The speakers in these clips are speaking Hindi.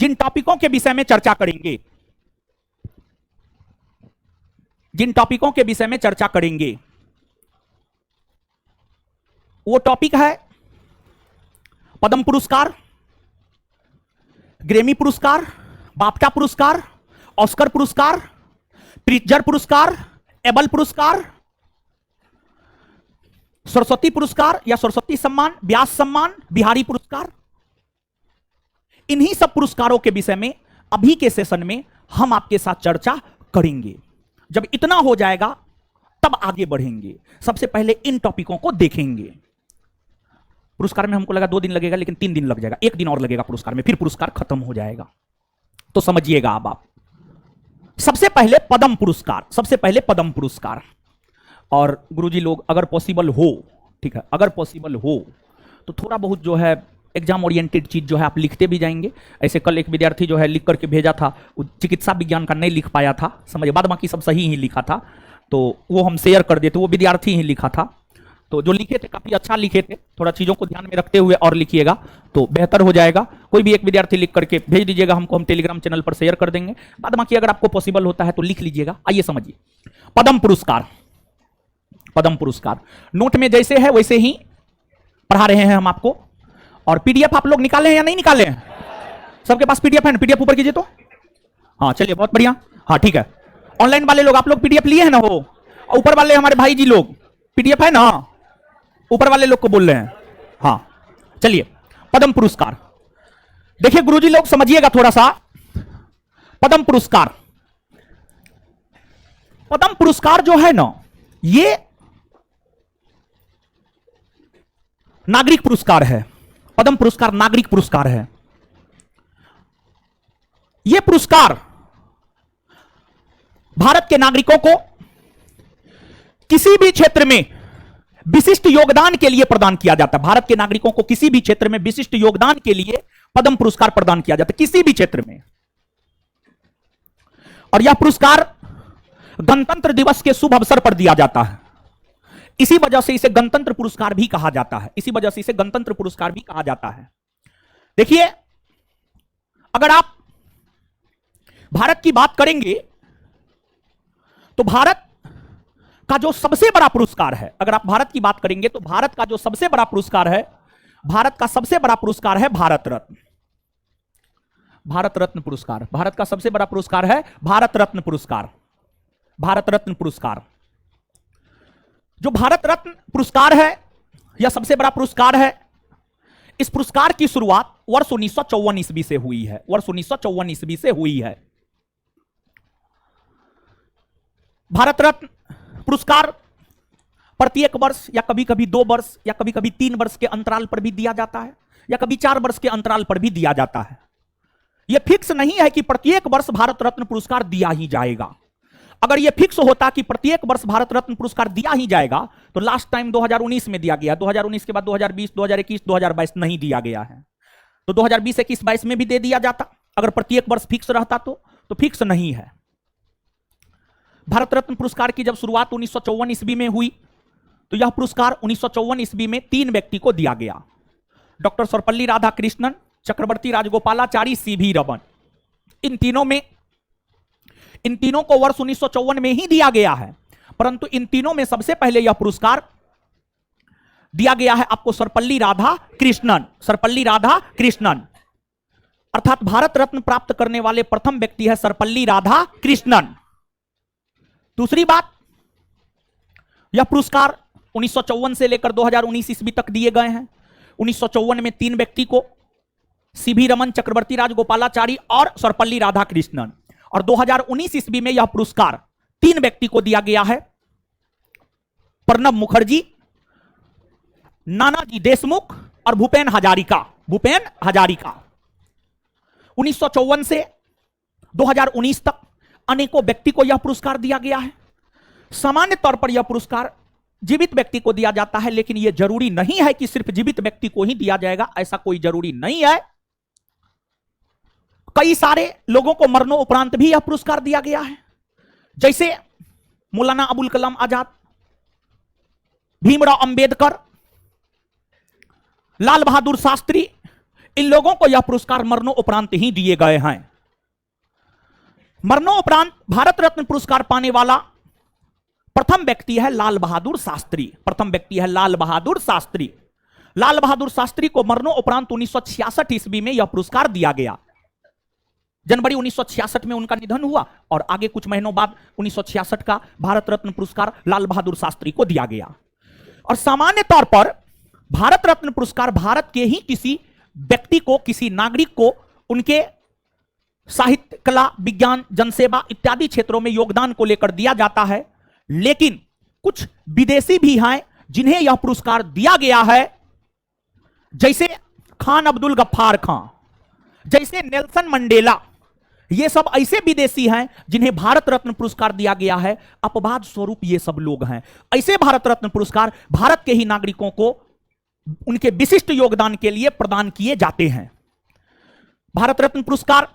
जिन टॉपिकों के विषय में चर्चा करेंगे, जिन टॉपिकों के विषय में चर्चा करेंगे वो टॉपिक है पद्म पुरस्कार, ग्रेमी पुरस्कार, बाफ्टा पुरस्कार, ऑस्कर पुरस्कार, प्रिट्जर पुरस्कार, एबल पुरस्कार, सरस्वती पुरस्कार या सरस्वती सम्मान, व्यास सम्मान, बिहारी पुरस्कार। इन्हीं सब पुरस्कारों के विषय में अभी के सेशन में हम आपके साथ चर्चा करेंगे। जब इतना हो जाएगा तब आगे बढ़ेंगे। सबसे पहले इन टॉपिकों को देखेंगे। पुरस्कार में हमको लगा 2 दिन लगेगा, लेकिन 3 दिन लग जाएगा, 1 दिन और लगेगा पुरस्कार में, फिर पुरस्कार खत्म हो जाएगा। तो समझिएगा अब आप। सबसे पहले पद्म पुरस्कार, सबसे पहले पद्म पुरस्कार। और गुरुजी लोग अगर पॉसिबल हो, ठीक है, अगर पॉसिबल हो तो थोड़ा बहुत जो है एग्जाम ओरिएंटेड चीज जो है आप लिखते भी जाएंगे। ऐसे कल एक विद्यार्थी जो है लिख करके भेजा था, वो चिकित्सा विज्ञान का नहीं लिख पाया था, समझिए, बाद बाकी सब सही ही लिखा था, तो वो हम शेयर कर देते। वो विद्यार्थी ही लिखा था, तो जो लिखे थे काफी अच्छा लिखे थे। थोड़ा चीजों को ध्यान में रखते हुए और लिखिएगा तो बेहतर हो जाएगा। कोई भी एक विद्यार्थी लिख करके भेज दीजिएगा हमको, हम टेलीग्राम चैनल पर शेयर कर देंगे। बाद बाकी अगर आपको पॉसिबल होता है तो लिख लीजिएगा। आइए समझिए पद्म पुरस्कार। पद्म पुरस्कार नोट में जैसे है वैसे ही पढ़ा रहे हैं हम आपको। और पीडीएफ आप लोग निकाले हैं या नहीं निकाले हैं? सबके पास पीडीएफ है ना? पीडीएफ ऊपर कीजिए तो। हाँ चलिए, बहुत बढ़िया। हाँ ठीक है। ऑनलाइन वाले लोग आप लोग पीडीएफ लिए हैं ना? वो ऊपर वाले हमारे भाई जी लोग पीडीएफ है ना? ऊपर वाले लोग को बोल रहे हैं। हाँ चलिए, पद्म पुरस्कार देखिए गुरुजी लोग, समझिएगा थोड़ा सा। पद्म पुरस्कार, पद्म पुरस्कार जो है ना, ये नागरिक पुरस्कार है। पद्म पुरस्कार नागरिक पुरस्कार है। यह पुरस्कार भारत के नागरिकों को किसी भी क्षेत्र में विशिष्ट योगदान के लिए प्रदान किया जाता है। भारत के नागरिकों को किसी भी क्षेत्र में विशिष्ट योगदान के लिए पद्म पुरस्कार प्रदान किया जाता है, किसी भी क्षेत्र में। और यह पुरस्कार गणतंत्र दिवस के शुभ अवसर पर दिया जाता है। इसी वजह से इसे गणतंत्र पुरस्कार भी कहा जाता है। इसी वजह से इसे गणतंत्र पुरस्कार भी कहा जाता है। देखिए, अगर आप भारत की बात करेंगे तो भारत का जो सबसे बड़ा पुरस्कार है, अगर आप भारत की बात करेंगे तो भारत का जो सबसे बड़ा पुरस्कार है, भारत का सबसे बड़ा पुरस्कार है भारत रत्न। भारत रत्न पुरस्कार, भारत का सबसे बड़ा पुरस्कार है भारत रत्न पुरस्कार। भारत रत्न पुरस्कार, जो भारत रत्न पुरस्कार है, यह सबसे बड़ा पुरस्कार है। इस पुरस्कार की शुरुआत वर्ष 1954 ईस्वी से हुई है। वर्ष 1954 ईस्वी से हुई है। भारत रत्न पुरस्कार प्रत्येक वर्ष या कभी कभी 2 वर्ष या कभी कभी 3 वर्ष के अंतराल पर भी दिया जाता है, या कभी 4 वर्ष के अंतराल पर भी दिया जाता है। यह फिक्स नहीं है कि प्रत्येक वर्ष भारत रत्न पुरस्कार दिया ही जाएगा। अगर यह फिक्स होता कि प्रत्येक वर्ष भारत रत्न पुरस्कार दिया ही जाएगा तो लास्ट टाइम 2019 में दिया गया, 2019 के बाद 2020, 2021, 2022 नहीं दिया गया है। तो 2020, 21, 22 में भी दे दिया जाता अगर प्रत्येक वर्ष फिक्स रहता तो फिक्स नहीं है। भारत रत्न पुरस्कार की जब शुरुआत 1954 ईस्वी में हुई तो यह पुरस्कार 1954 ईस्वी में 3 व्यक्ति को दिया गया। डॉक्टर सर्वपल्ली राधाकृष्णन, चक्रवर्ती राजगोपालाचारी, सीवी रमन। इन तीनों को वर्ष 1954 में ही दिया गया है, परंतु इन तीनों में सबसे पहले यह पुरस्कार दिया गया है आपको सर्वपल्ली राधाकृष्णन। सर्वपल्ली राधाकृष्णन अर्थात भारत रत्न प्राप्त करने वाले प्रथम व्यक्ति है सर्वपल्ली राधाकृष्णन। दूसरी बात, यह पुरस्कार 1954 से लेकर 2019 ईस्वी तक दिए गए हैं। 1954 में 3 व्यक्ति को, सीवी रमन, चक्रवर्ती राजगोपालाचारी और सर्वपल्ली राधाकृष्णन। और 2019 ईस्वी में यह पुरस्कार 3 व्यक्ति को दिया गया है, प्रणब मुखर्जी, नानाजी देशमुख और भूपेन हजारिका। भूपेन हजारिका 1954 से 2019 तक अनेकों व्यक्ति को यह पुरस्कार दिया गया है। सामान्य तौर पर यह पुरस्कार जीवित व्यक्ति को दिया जाता है, लेकिन यह जरूरी नहीं है कि सिर्फ जीवित व्यक्ति को ही दिया जाएगा, ऐसा कोई जरूरी नहीं है। कई सारे लोगों को मरणोपरांत भी यह पुरस्कार दिया गया है, जैसे मौलाना अबुल कलाम आजाद, भीमराव अंबेडकर, लाल बहादुर शास्त्री, इन लोगों को यह पुरस्कार मरणोपरांत ही दिए गए हैं। मरणोपरांत भारत रत्न पुरस्कार पाने वाला प्रथम व्यक्ति है लाल बहादुर शास्त्री। प्रथम व्यक्ति है लाल बहादुर शास्त्री। लाल बहादुर शास्त्री को मरणोपरांत 1966 ईस्वी में यह पुरस्कार दिया गया। जनवरी 1966 में उनका निधन हुआ और आगे कुछ महीनों बाद 1966 का भारत रत्न पुरस्कार लाल बहादुर शास्त्री को दिया गया। और सामान्य तौर पर भारत रत्न पुरस्कार भारत के ही किसी व्यक्ति को, किसी नागरिक को उनके साहित्य, कला, विज्ञान, जनसेवा इत्यादि क्षेत्रों में योगदान को लेकर दिया जाता है। लेकिन कुछ विदेशी भी हैं जिन्हें यह पुरस्कार दिया गया है, जैसे खान अब्दुल गफ्फार खां, जैसे नेल्सन मंडेला। ये सब ऐसे विदेशी हैं जिन्हें भारत रत्न पुरस्कार दिया गया है। अपवाद स्वरूप ये सब लोग हैं। ऐसे भारत रत्न पुरस्कार भारत के ही नागरिकों को उनके विशिष्ट योगदान के लिए प्रदान किए जाते हैं। भारत रत्न पुरस्कार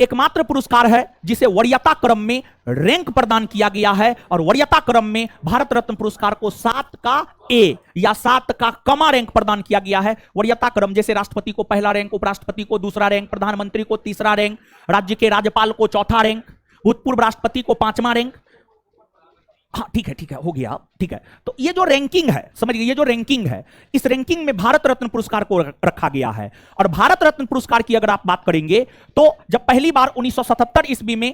एकमात्र पुरस्कार है जिसे वरीयता क्रम में रैंक प्रदान किया गया है। और वरीयता क्रम में भारत रत्न पुरस्कार को 7 का ए या 7 का कमा रैंक प्रदान किया गया है। वरीयता क्रम जैसे राष्ट्रपति को पहला रैंक, उपराष्ट्रपति को दूसरा रैंक, प्रधानमंत्री को तीसरा रैंक, राज्य के राज्यपाल को चौथा रैंक, भूतपूर्व राष्ट्रपति को 5वां रैंक। हाँ ठीक है, हो गया, ठीक है। तो ये जो रैंकिंग है, समझिए, ये जो रैंकिंग है, इस रैंकिंग में भारत रत्न पुरस्कार को रखा गया है। और भारत रत्न पुरस्कार की अगर आप बात करेंगे तो जब पहली बार 1977 ईस्वी में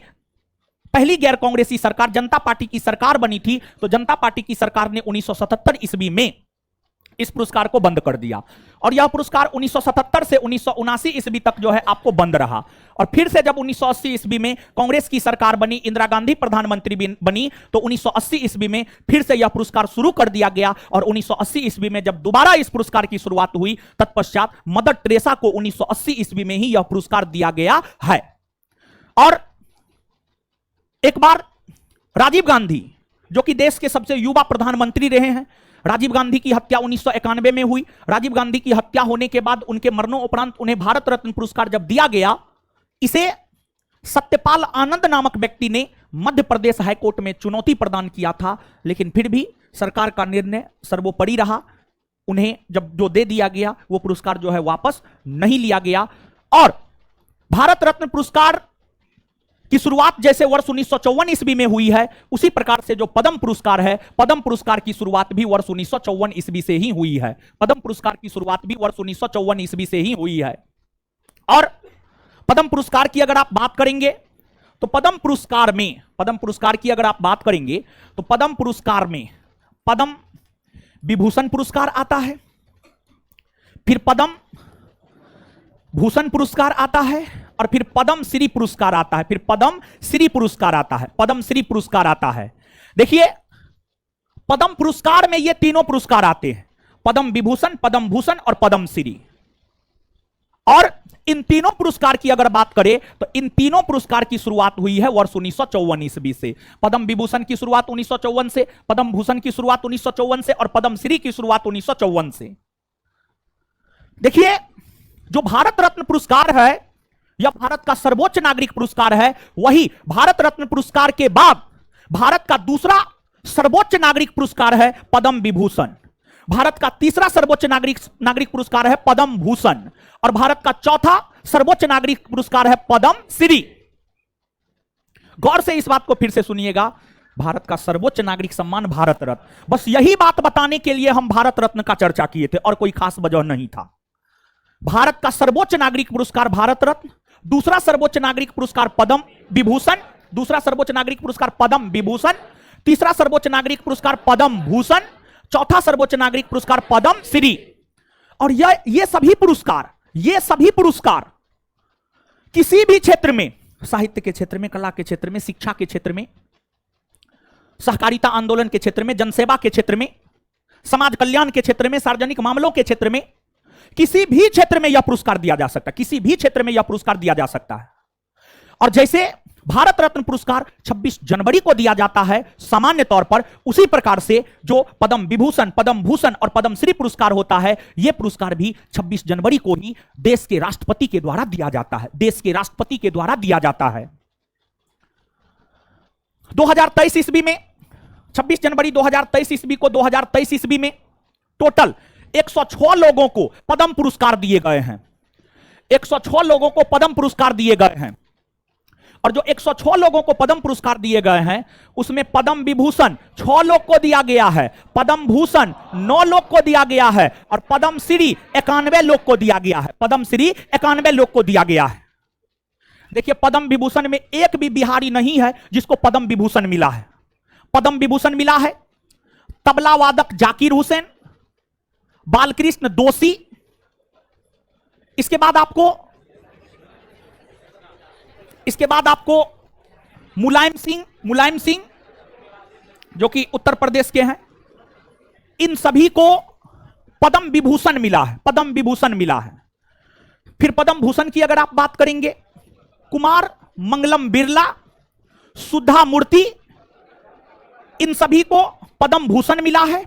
पहली गैर कांग्रेसी सरकार जनता पार्टी की सरकार बनी थी, तो जनता पार्टी की सरकार ने 1977 ईस्वी में इस पुरस्कार को बंद कर दिया। और यह पुरस्कार 1977 से 1979 ईस्वी तक जो है आपको बंद रहा। और फिर से जब 1980 ईस्वी में कांग्रेस की सरकार बनी, इंदिरा गांधी प्रधानमंत्री बनी, तो 1980 ईस्वी में फिर से यह पुरस्कार शुरू कर दिया गया। और 1980 ईस्वी में जब दोबारा इस पुरस्कार की शुरुआत हुई, तत्पश्चात मदर टेरेसा को 1980 ईस्वी में ही यह पुरस्कार दिया गया है। और एक बार राजीव गांधी, जो कि देश के सबसे युवा प्रधानमंत्री रहे हैं, राजीव गांधी की हत्या 1991 में हुई। राजीव गांधी की हत्या होने के बाद उनके मरणोपरांत उन्हें भारत रत्न पुरस्कार जब दिया गया, इसे सत्यपाल आनंद नामक व्यक्ति ने मध्य प्रदेश हाईकोर्ट में चुनौती प्रदान किया था। लेकिन फिर भी सरकार का निर्णय सर्वोपरि रहा। उन्हें जब जो दे दिया गया वो पुरस्कार जो है वापस नहीं लिया गया। और भारत रत्न पुरस्कार की शुरुआत जैसे वर्ष 1954 ईस्वी में हुई है, उसी प्रकार से जो पद्म पुरस्कार है, पद्म पुरस्कार की शुरुआत भी वर्ष 1954 ईस्वी से ही हुई है। पद्म पुरस्कार की शुरुआत भी वर्ष 1954 ईस्वी से ही हुई है। और पद्म पुरस्कार की अगर आप बात करेंगे तो पद्म पुरस्कार की अगर आप बात करेंगे तो पद्म पुरस्कार में पद्म विभूषण पुरस्कार आता है, फिर पद्म भूषण पुरस्कार आता है, और फिर पद्म श्री पुरस्कार आता है, फिर पद्म श्री पुरस्कार आता है, पद्म श्री पुरस्कार आता है। देखिए, पद्म पुरस्कार में ये तीनों पुरस्कार आते हैं, पद्म विभूषण, पद्म भूषण और पद्म श्री। और इन तीनों पुरस्कार की अगर बात करें तो इन तीनों पुरस्कार की शुरुआत हुई है वर्ष 1954 ईस्वी से। पद्म विभूषण की शुरुआत 1954 से, पद्म भूषण की शुरुआत 1954 से और पद्म श्री की शुरुआत 1954 से। देखिए, जो भारत रत्न पुरस्कार है यह भारत का सर्वोच्च नागरिक पुरस्कार है। वही भारत रत्न पुरस्कार के बाद भारत का दूसरा सर्वोच्च नागरिक पुरस्कार है पद्म विभूषण। भारत का तीसरा सर्वोच्च नागरिक पुरस्कार है पद्म भूषण। और भारत का चौथा सर्वोच्च नागरिक पुरस्कार है पद्म श्री। गौर से इस बात को फिर से सुनिएगा, भारत का सर्वोच्च नागरिक सम्मान भारत रत्न। बस यही बात बताने के लिए हम भारत रत्न का चर्चा किए थे और कोई खास वजह नहीं था। भारत का सर्वोच्च नागरिक पुरस्कार भारत रत्न, दूसरा सर्वोच्च नागरिक पुरस्कार पद्म विभूषण, दूसरा सर्वोच्च नागरिक पुरस्कार पद्म विभूषण, तीसरा सर्वोच्च नागरिक पुरस्कार पद्म भूषण, चौथा सर्वोच्च नागरिक पुरस्कार पद्म श्री। और ये सभी पुरस्कार किसी भी क्षेत्र में, साहित्य के क्षेत्र में, कला के क्षेत्र में, शिक्षा के क्षेत्र में, सहकारिता आंदोलन के क्षेत्र में, जनसेवा के क्षेत्र में, समाज कल्याण के क्षेत्र में, सार्वजनिक मामलों के क्षेत्र में, किसी भी क्षेत्र में यह पुरस्कार दिया जा सकता है, किसी भी क्षेत्र में यह पुरस्कार दिया जा सकता है। और जैसे भारत रत्न पुरस्कार 26 जनवरी को दिया जाता है सामान्य तौर पर, उसी प्रकार से जो पद्म विभूषण, पद्म भूषण और पद्म श्री पुरस्कार होता है, यह पुरस्कार भी 26 जनवरी को ही देश के राष्ट्रपति के द्वारा दिया जाता है, देश के राष्ट्रपति के द्वारा दिया जाता है। 2023 ईस्वी में 26 जनवरी 2023 ईस्वी को 2023 ईस्वी में टोटल 106 लोगों को पद्म पुरस्कार दिए गए हैं। 106 लोगों को पद्म पुरस्कार दिए गए हैं, और जो 106 लोगों को पद्म पुरस्कार दिए गए हैं उसमें पद्म विभूषण 6 लोग को दिया गया है, पद्म भूषण 9 लोग को दिया गया है, और पद्म श्री 91 लोग को दिया गया है। पद्म श्री 91 लोग को दिया गया है। देखिए, पद्म विभूषण में एक भी बिहारी नहीं है जिसको पद्म विभूषण मिला है। पद्म विभूषण मिला है तबला वादक जाकिर हुसैन, बालकृष्ण दोषी, इसके बाद आपको मुलायम सिंह जो कि उत्तर प्रदेश के हैं। इन सभी को पद्म विभूषण मिला है, पद्म विभूषण मिला है। फिर पद्म भूषण की अगर आप बात करेंगे, कुमार मंगलम बिरला, सुधा मूर्ति, इन सभी को पद्म भूषण मिला है।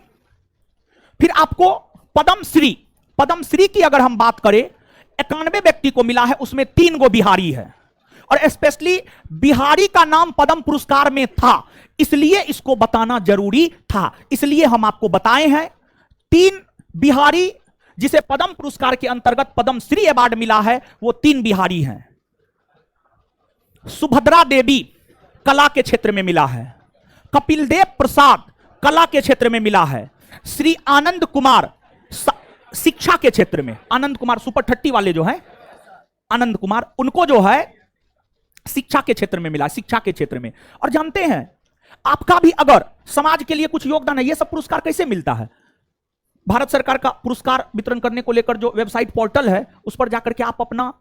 फिर आपको पद्म श्री की अगर हम बात करें, 91 व्यक्ति को मिला है, उसमें 3 गो बिहारी है, और स्पेशली बिहारी का नाम पद्म पुरस्कार में था, इसलिए इसको बताना जरूरी था, इसलिए हम आपको बताए हैं। 3 बिहारी जिसे पद्म पुरस्कार के अंतर्गत पद्म श्री अवार्ड मिला है, वो 3 बिहारी हैं। सुभद्रा देवी कला के क्षेत्र में मिला है, कपिल देव प्रसाद कला के क्षेत्र में मिला है, श्री आनंद कुमार शिक्षा के क्षेत्र में, आनंद कुमार सुपर 30 वाले जो हैं, आनंद कुमार, उनको जो है शिक्षा के क्षेत्र में मिला, शिक्षा के क्षेत्र में। और जानते हैं, आपका भी अगर समाज के लिए कुछ योगदान है, ये सब पुरस्कार कैसे मिलता है? भारत सरकार का पुरस्कार वितरण करने को लेकर जो वेबसाइट पोर्टल है, उस पर जाकर के आप अपना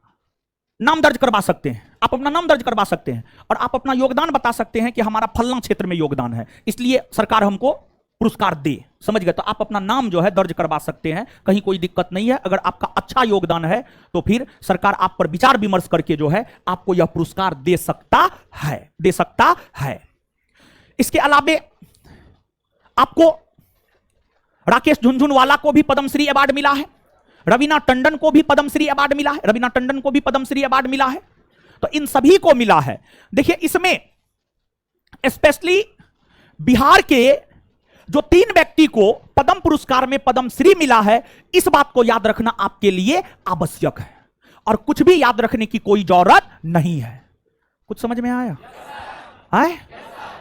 नाम दर्ज करवा सकते हैं, आप अपना नाम दर्ज करवा सकते हैं, और आप अपना योगदान बता सकते हैं कि हमारा फलना क्षेत्र में योगदान है, इसलिए सरकार हमको पुरस्कार दे। समझ गए? तो आप अपना नाम जो है दर्ज करवा सकते हैं, कहीं कोई दिक्कत नहीं है। अगर आपका अच्छा योगदान है तो फिर सरकार आप पर विचार विमर्श करके जो है आपको यह पुरस्कार दे सकता है। इसके अलावे आपको राकेश झुनझुनवाला को भी पद्मश्री अवार्ड मिला है, रवीना टंडन को भी पद्मश्री अवार्ड मिला है, रवीना टंडन को भी पद्मश्री अवार्ड मिला है। तो इन सभी को मिला है। देखिए, इसमें स्पेशली बिहार के जो 3 व्यक्ति को पद्म पुरस्कार में पद्मश्री मिला है, इस बात को याद रखना आपके लिए आवश्यक है, और कुछ भी याद रखने की कोई जरूरत नहीं है। कुछ समझ में आया?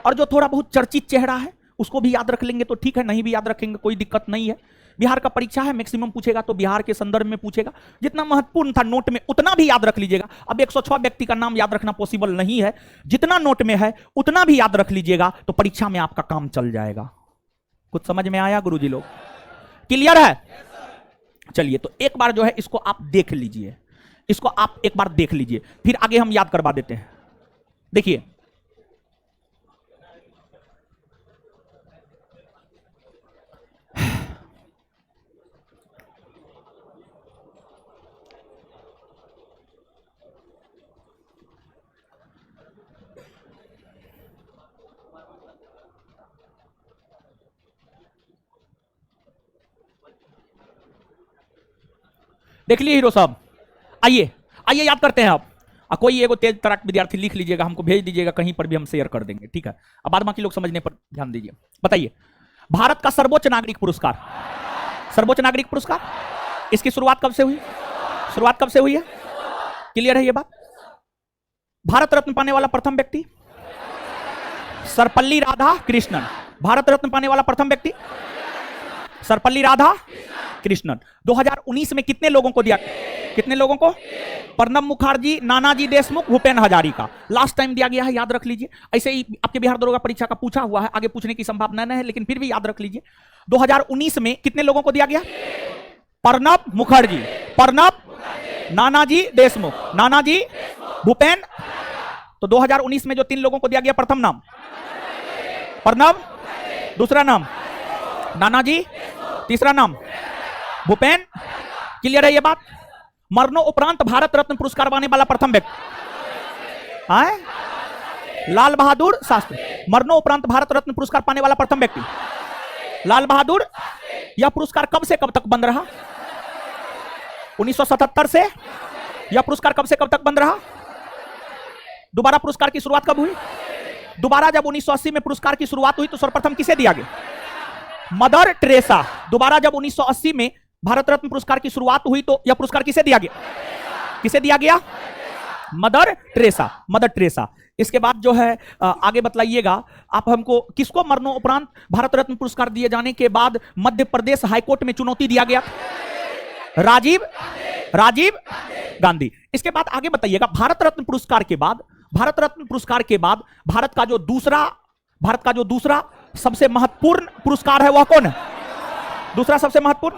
और जो थोड़ा बहुत चर्चित चेहरा है उसको भी याद रख लेंगे तो ठीक है, नहीं भी याद रखेंगे कोई दिक्कत नहीं है। बिहार का परीक्षा है, मैक्सिमम पूछेगा तो बिहार के संदर्भ में पूछेगा, जितना महत्वपूर्ण था नोट में उतना भी याद रख लीजिएगा। अब 106 व्यक्ति का नाम याद रखना पॉसिबल नहीं है, जितना नोट में है उतना भी याद रख लीजिएगा, तो परीक्षा में आपका काम चल जाएगा। कुछ समझ में आया गुरुजी लोग? क्लियर है? चलिए, तो एक बार जो है इसको आप देख लीजिए, इसको आप एक बार देख लीजिए, फिर आगे हम याद करवा देते हैं। देखिए, देख लिए हीरो साहब, आइए याद करते हैं। आप कोई एगो तेज तराक विद्यार्थी लिख लीजिएगा, हमको भेज दीजिएगा, कहीं पर भी हम शेयर कर देंगे, ठीक है? अब बाद बाकी लोग समझने पर ध्यान दीजिए। बताइए, भारत का सर्वोच्च नागरिक पुरस्कार, सर्वोच्च नागरिक पुरस्कार, इसकी शुरुआत कब से हुई? शुरुआत कब से हुई है? क्लियर है ये बात? भारत रत्न पाने वाला प्रथम व्यक्ति सर्वपल्ली राधाकृष्णन। भारत रत्न पाने वाला प्रथम व्यक्ति सर्वपल्ली राधाकृष्णन। 2019 में कितने लोगों को दिया? कितने लोगों को? प्रणब मुखर्जी, नानाजी देशमुख, भूपेन हजारिका। लास्ट टाइम दिया गया है, याद रख लीजिए। ऐसे ही आपके बिहार दरोगा परीक्षा का पूछा हुआ है, आगे पूछने की संभावना नहीं है, लेकिन फिर भी याद रख लीजिए। 2019 में कितने लोगों को दिया गया? प्रणब मुखर्जी, प्रणब, नानाजी देशमुख, नानाजी, भूपेन। तो 2019 में जो 3 लोगों को दिया गया, प्रथम नाम प्रणब, दूसरा नाम नानाजी, तीसरा नाम भूपेन। क्लियर है ये बात? मरणों उपरांत भारत रत्न पुरस्कार पाने वाला प्रथम व्यक्ति लाल बहादुर शास्त्री। मरणों उपरांत भारत रत्न पुरस्कार पाने वाला प्रथम व्यक्ति लाल बहादुर। यह पुरस्कार कब से कब तक बंद रहा? 1977 से। यह पुरस्कार कब से कब तक बंद रहा? दोबारा पुरस्कार की शुरुआत कब हुई? दोबारा जब 1980 में पुरस्कार की शुरुआत हुई तो सर्वप्रथम किसे दिया गया? Mother Teresa. दोबारा जब 1980 में भारत रत्न पुरस्कार की शुरुआत हुई तो यह पुरस्कार किसे दिया गया? किसे दिया गया? Mother Teresa, mother Teresa. इसके बाद जो है आगे बतलाइएगा आप हमको, किसको मरणोपरांत भारत रत्न पुरस्कार दिए जाने के बाद मध्य प्रदेश हाईकोर्ट में चुनौती दिया गया? राजीव गांधी। इसके बाद आगे बताइएगा, भारत रत्न पुरस्कार के बाद, भारत रत्न पुरस्कार के बाद भारत का जो दूसरा सबसे महत्वपूर्ण पुरस्कार है वह कौन है? दूसरा सबसे महत्वपूर्ण,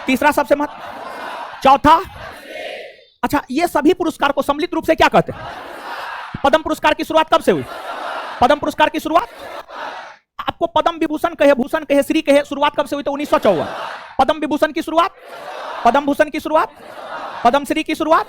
तीसरा सबसे महत्वपूर्ण, चौथा? अच्छा, ये सभी पुरस्कार को सम्मिलित रूप से क्या कहते हैं? पद्म पुरस्कार की शुरुआत कब से हुई? पद्म पुरस्कार की शुरुआत आपको पद्म विभूषण कहे, भूषण कहे, श्री कहे, शुरुआत कब से हुई? तो 1954। पद्म विभूषण की शुरुआत, पद्म भूषण की शुरुआत, पद्म श्री की शुरुआत।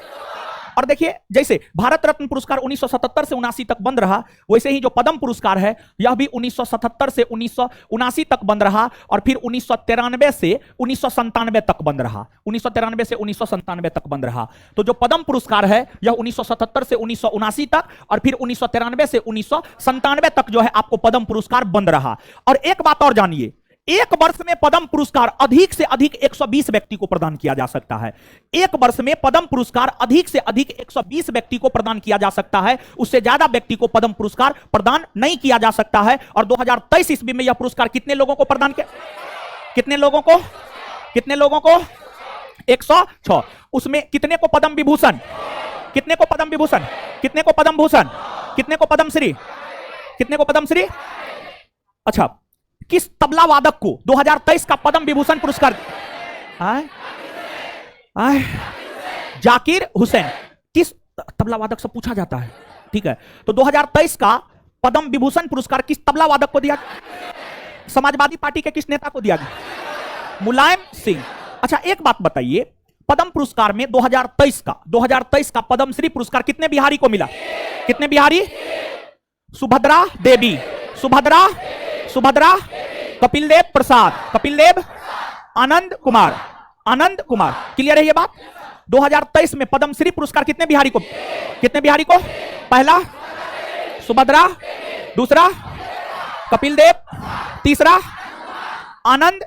और देखिए, जैसे भारत रत्न पुरस्कार 1977 से 79 तक बंद रहा, वैसे ही जो पद्म पुरस्कार है यह भी 1977 से 1979 तक बंद रहा, और फिर 1993 से 1997 तक बंद रहा। 1993 से 1997 तक बंद रहा। तो जो पद्म पुरस्कार है यह 1977 से 1979 तक, और फिर 1993 से 1997 तक जो है आपको पद्म पुरस्कार बंद रहा। और एक बात और जानिए, एक वर्ष में पद्म पुरस्कार अधिक से अधिक 120 व्यक्ति को प्रदान किया जा सकता है। एक वर्ष में पद्म पुरस्कार अधिक से अधिक 120 व्यक्ति को प्रदान किया जा सकता है, उससे ज्यादा व्यक्ति को पद्म पुरस्कार प्रदान नहीं किया जा सकता है। और 2023 ईस्वी में यह पुरस्कार कितने लोगों को प्रदान किया? कितने लोगों को? 106। उसमें कितने को पद्म विभूषण? कितने को पद्म विभूषण? कितने को पद्म भूषण? कितने को पद्मश्री? कितने को पद्मश्री? अच्छा, किस तबला वादक को 2023 का पद्म विभूषण पुरस्कार? जाकिर हुसैन। किस तबला वादक से पूछा जाता है, ठीक है? तो 2023 का पद्म विभूषण पुरस्कार किस तबला वादक को दिया? समाजवादी पार्टी के किस नेता को दिया गया? मुलायम सिंह। अच्छा, एक बात बताइए, पद्म पुरस्कार में 2023 का पद्मश्री पुरस्कार कितने बिहारी को मिला? कितने बिहारी? सुभद्रा देवी, सुभद्रा, कपिलदेव प्रसाद, आनंद कुमार। क्लियर है ये बात? 2023 में पद्मश्री पुरस्कार कितने बिहारी को? पहला सुभद्रा, दूसरा कपिलदेव, तीसरा आनंद।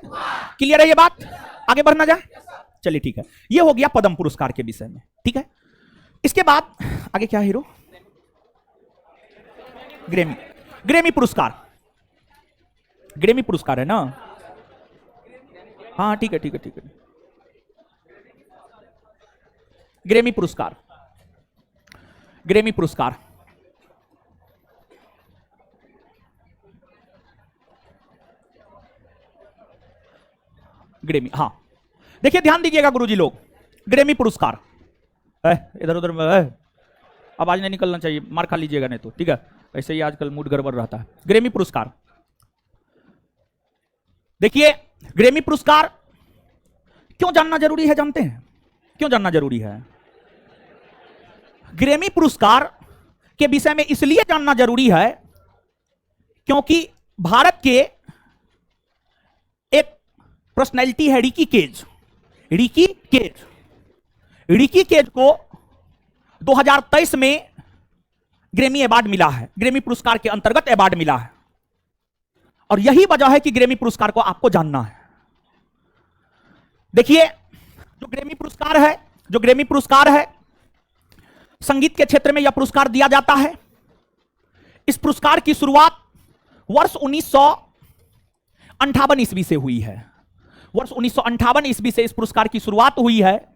क्लियर है ये बात? आगे बढ़ना जाए, चलिए ठीक है। ये हो गया पद्म पुरस्कार के विषय में, ठीक है। इसके बाद आगे क्या हीरो? ग्रेमी पुरस्कार है ना? हाँ ठीक है। ग्रेमी पुरस्कार हाँ, देखिए ध्यान दीजिएगा गुरुजी लोग, ग्रेमी पुरस्कार इधर उधर आवाज नहीं निकलना चाहिए, मार खा लीजिएगा नहीं तो, ठीक है? ऐसे ही आजकल मूड गड़बड़ रहता है। ग्रेमी पुरस्कार देखिए, ग्रेमी पुरस्कार क्यों जानना जरूरी है? जानते हैं क्यों जानना जरूरी है? ग्रेमी पुरस्कार के विषय में इसलिए जानना जरूरी है क्योंकि भारत के एक पर्सनैलिटी है रिकी केज को 2023 में ग्रेमी अवार्ड मिला है, ग्रेमी पुरस्कार के अंतर्गत अवार्ड मिला है। और यही वजह है कि ग्रेमी पुरस्कार को आपको जानना है। देखिए, जो ग्रेमी पुरस्कार है संगीत के क्षेत्र में यह पुरस्कार दिया जाता है। इस पुरस्कार की शुरुआत वर्ष 1958 ईस्वी से हुई है। वर्ष 1958 ईस्वी से इस पुरस्कार की शुरुआत हुई है।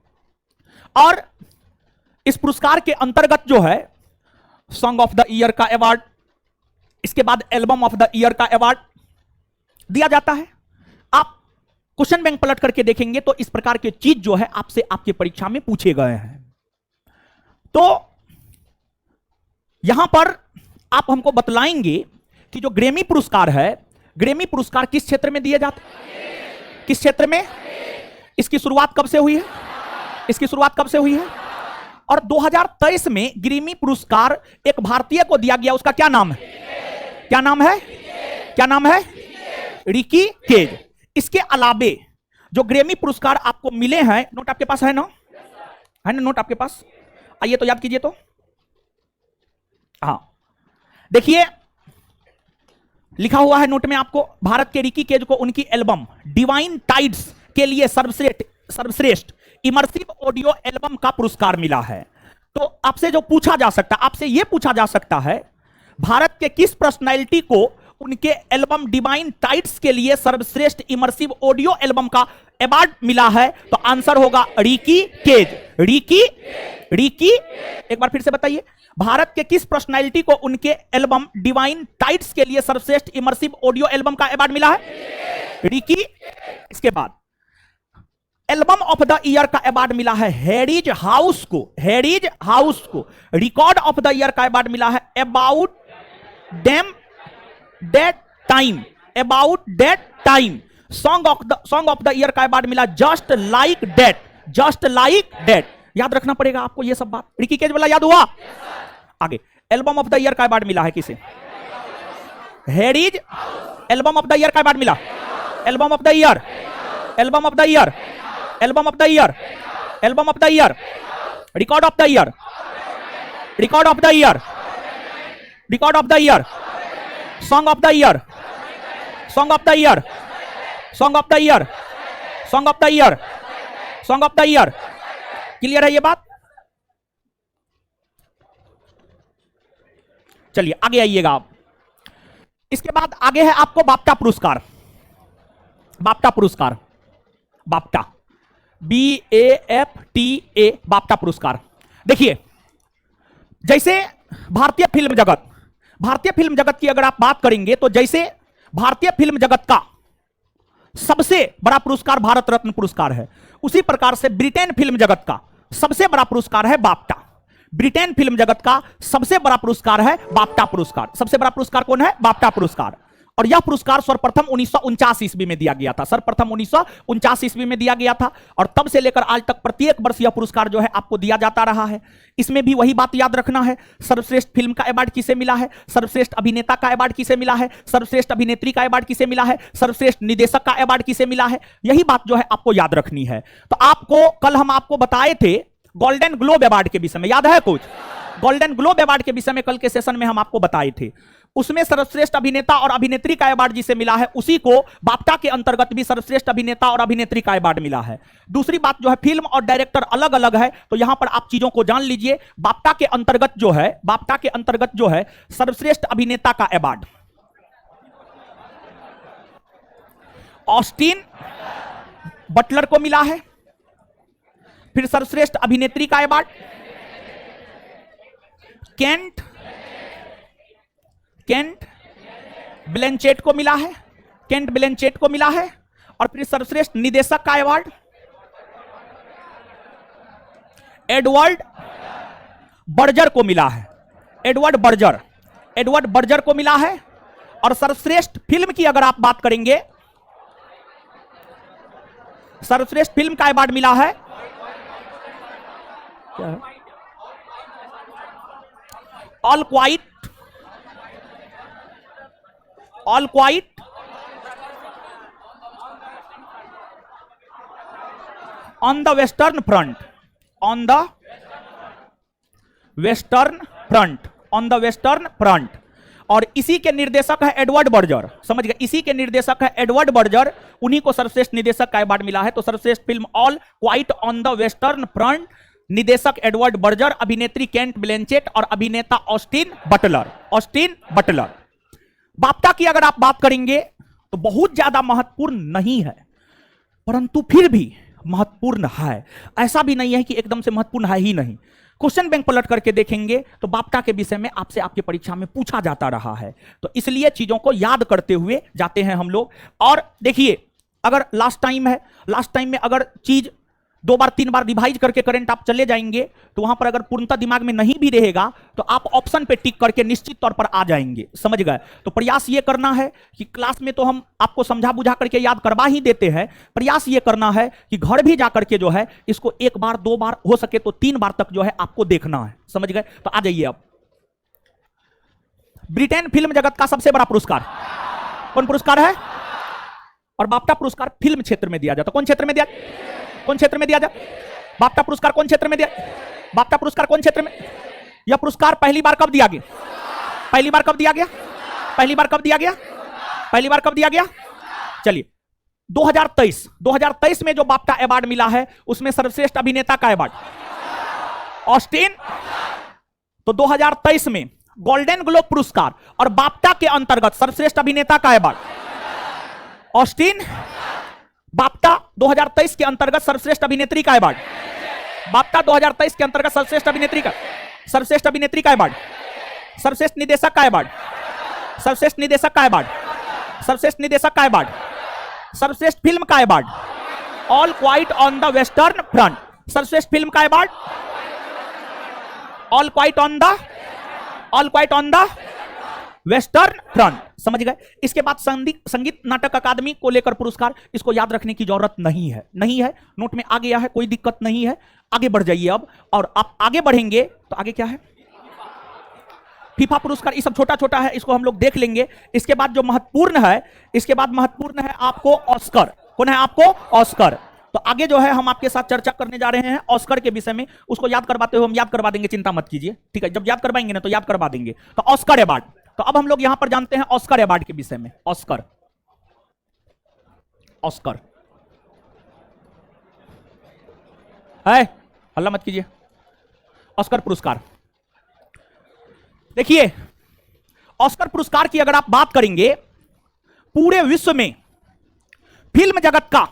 और इस पुरस्कार के अंतर्गत जो है सॉन्ग ऑफ द ईयर का अवार्ड, इसके बाद एल्बम ऑफ द ईयर का अवार्ड दिया जाता है। आप क्वेश्चन बैंक पलट करके देखेंगे तो इस प्रकार के चीज जो है आपसे आपके परीक्षा में पूछे गए हैं। तो यहां पर आप हमको बतलाएंगे कि जो ग्रेमी पुरस्कार है, ग्रेमी पुरस्कार किस क्षेत्र में दिए जाते हैं? किस क्षेत्र में? इसकी शुरुआत कब से हुई है? और 2023 में ग्रेमी पुरस्कार एक भारतीय को दिया गया, उसका क्या नाम है? रिकी केज। इसके अलावे जो ग्रेमी पुरस्कार आपको मिले हैं, नोट आपके पास है ना? नोट आपके पास? आइए तो याद कीजिए तो। हाँ, देखिए लिखा हुआ है नोट में आपको, भारत के रिकी केज को उनकी एल्बम डिवाइन टाइड्स के लिए सर्वश्रेष्ठ इमर्सिव ऑडियो एल्बम का पुरस्कार मिला है। तो आपसे जो पूछा जा सकता है, आपसे यह पूछा जा सकता है, भारत के किस पर्सनैलिटी को उनके एल्बम डिवाइन टाइट्स के लिए सर्वश्रेष्ठ इमर्सिव ऑडियो एल्बम का अवार्ड मिला है? तो आंसर होगा रिकी केज। रिकी एक बार फिर से बताइए, भारत के किस पर्सनैलिटी को उनके एल्बम डिवाइन टाइट्स के लिए सर्वश्रेष्ठ इमर्सिव ऑडियो एल्बम का अवार्ड मिला है? रिकी। इसके बाद एल्बम ऑफ द ईयर का अवार्ड मिला है हेरिटेज हाउस को। हेरिटेज हाउस को रिकॉर्ड ऑफ द ईयर का अवार्ड मिला है about them that time. About that time song of the year का अवार्ड मिला just like that. Just like that याद रखना पड़ेगा आपको ये सब बात। रिकी केज वाला याद हुआ? आगे एल्बम ऑफ द ईयर का अवार्ड मिला है किसे? Heritage. Album of the year का अवार्ड मिला, album of the year, album of the year, album of the year, album of the year, record of the year, record of the year, record of the year, song of the year, song of the year, song of the year, song of the year, song of the year. Clear है ये बात? चलिए आगे आइएगा आप। इसके बाद आगे है आपको बाफ्टा पुरस्कार। बाफ्टा पुरस्कार, बाफ्टा, BAFTA, बाफ्टा पुरस्कार। देखिए, जैसे भारतीय फिल्म जगत, भारतीय फिल्म जगत की अगर आप बात करेंगे तो जैसे भारतीय फिल्म जगत का सबसे बड़ा पुरस्कार भारत रत्न पुरस्कार है, उसी प्रकार से ब्रिटेन फिल्म जगत का सबसे बड़ा पुरस्कार है बाफ्टा। ब्रिटेन फिल्म जगत का सबसे बड़ा पुरस्कार है बाफ्टा पुरस्कार। सबसे बड़ा पुरस्कार कौन है? बाफ्टा पुरस्कार। और यह पुरस्कार सर्वप्रथम 1949 ईस्वी में दिया गया था। सर्वप्रथम 1949 ईस्वी में दिया गया था और तब से लेकर आज तक प्रत्येक वर्ष यह पुरस्कार जो है आपको दिया जाता रहा है। इसमें भी वही बात याद रखना है, सर्वश्रेष्ठ फिल्म का अवार्ड किसे मिला है, सर्वश्रेष्ठ अभिनेता का अवार्ड किसे मिला है, सर्वश्रेष्ठ अभिनेत्री का अवार्ड किसे मिला है, सर्वश्रेष्ठ निर्देशक का अवार्ड किसे मिला है, यही बात जो है आपको याद रखनी है। तो आपको कल हम आपको बताए थे गोल्डन ग्लोब अवार्ड के विषय में, याद है कुछ? गोल्डन ग्लोब अवार्ड के विषय में कल के सेशन में हम आपको बताए थे। उसमें सर्वश्रेष्ठ अभिनेता और अभिनेत्री का अवार्ड जिसे मिला है उसी को बाफ्टा के अंतर्गत भी सर्वश्रेष्ठ अभिनेता और अभिनेत्री का अवार्ड मिला है। दूसरी बात जो है, फिल्म और डायरेक्टर अलग अलग है, तो यहां पर आप चीजों को जान लीजिए। बाफ्टा के अंतर्गत जो है, बाफ्टा के अंतर्गत जो है सर्वश्रेष्ठ अभिनेता का अवार्ड ऑस्टिन बटलर को मिला है। फिर सर्वश्रेष्ठ अभिनेत्री का अवार्ड केंट ब्लैंचेट को मिला है, केंट ब्लैंचेट को मिला है। और फिर सर्वश्रेष्ठ निर्देशक का अवार्ड एडवर्ड बर्जर को मिला है। एडवर्ड बर्जर को मिला है। और सर्वश्रेष्ठ फिल्म की अगर आप बात करेंगे, सर्वश्रेष्ठ फिल्म का अवार्ड मिला है all quite on the western front, on the western front, on the western front. और इसी के निर्देशक है एडवर्ड बर्जर, समझ गए? इसी के निर्देशक है एडवर्ड बर्जर, उन्हीं को सर्वश्रेष्ठ निर्देशक का अवार्ड मिला है। तो सर्वश्रेष्ठ film all quite on the western front, निर्देशक एडवर्ड बर्जर, अभिनेत्री केंट ब्लैंचेट और अभिनेता ऑस्टिन बटलर। बाफ्टा की अगर आप बात करेंगे तो बहुत ज्यादा महत्वपूर्ण नहीं है, परंतु फिर भी महत्वपूर्ण है। ऐसा भी नहीं है कि एकदम से महत्वपूर्ण है ही नहीं। क्वेश्चन बैंक पलट करके देखेंगे तो बाफ्टा के विषय में आपसे आपकी परीक्षा में पूछा जाता रहा है, तो इसलिए चीजों को याद करते हुए जाते हैं हम लोग। और देखिए, अगर लास्ट टाइम है, लास्ट टाइम में अगर चीज 2 बार 3 बार रिवाइज करके करंट आप चले जाएंगे तो वहां पर अगर पूर्णतः दिमाग में नहीं भी रहेगा तो आप ऑप्शन पे टिक करके निश्चित तौर पर आ जाएंगे, समझ गए? तो प्रयास ये करना है कि क्लास में तो हम आपको समझा बुझा करके याद करवा ही देते हैं, प्रयास ये करना है कि घर भी जाकर के जो है इसको 1 बार 2 बार हो सके तो 3 बार तक जो है आपको देखना है, समझ गए? तो आ जाइए। अब ब्रिटेन फिल्म जगत का सबसे बड़ा पुरस्कार कौन पुरस्कार है? और बाफ्टा पुरस्कार फिल्म क्षेत्र में दिया जाता। कौन क्षेत्र में दिया? कौन क्षेत्र में दिया जाए? बाफ्टा पुरस्कार कौन क्षेत्र में दिया? बाफ्टा पुरस्कार कौन क्षेत्र में? यह पुरस्कार पहली बार कब दिया गया? पहली बार कब दिया गया? पहली बार कब दिया गया? पहली बार कब दिया गया? चलिए, 2023 में जो बाफ्टा अवार्ड मिला है उसमें सर्वश्रेष्ठ अभिनेता का अवार्ड ऑस्टिन। तो 2023 में गोल्डन ग्लोब पुरस्कार और बाफ्टा के अंतर्गत सर्वश्रेष्ठ अभिनेता का अवार्ड ऑस्टिन। बाफ्टा 2023 के अंतर्गत सर्वश्रेष्ठ अभिनेत्री का अवार्ड, बाफ्टा 2023 के अंतर्गत सर्वश्रेष्ठ अभिनेत्री का अवार्ड, सर्वश्रेष्ठ निर्देशक का अवार्ड, सर्वश्रेष्ठ निर्देशक का अवार्ड, सर्वश्रेष्ठ निर्देशक का अवार्ड, सर्वश्रेष्ठ फिल्म का award, all quite on the western front, सर्वश्रेष्ठ फिल्म का award, all quite on the western front. समझ गए? इसके बाद संगीत नाटक अकादमी को लेकर पुरस्कार, इसको याद रखने की जरूरत नहीं है, नोट में आ गया है, कोई दिक्कत नहीं है। आगे बढ़ जाइए अब, और आप आगे बढ़ेंगे तो आगे क्या है, फीफा पुरस्कार, ये सब छोटा छोटा है, इसको हम लोग देख लेंगे। इसके बाद जो महत्वपूर्ण है, आपको ऑस्कर। कौन है आपको? ऑस्कर। तो आगे जो है हम आपके साथ चर्चा करने जा रहे हैं ऑस्कर के विषय में, उसको याद करवाते हुए हम याद करवा देंगे, चिंता मत कीजिए, ठीक है? जब याद करवाएंगे ना तो याद करवा देंगे। तो ऑस्कर अवार्ड, तो अब हम लोग यहां पर जानते हैं ऑस्कर अवार्ड के विषय में। ऑस्कर है, हल्ला मत कीजिए। ऑस्कर पुरस्कार, देखिए ऑस्कर पुरस्कार की अगर आप बात करेंगे, पूरे विश्व में फिल्म जगत का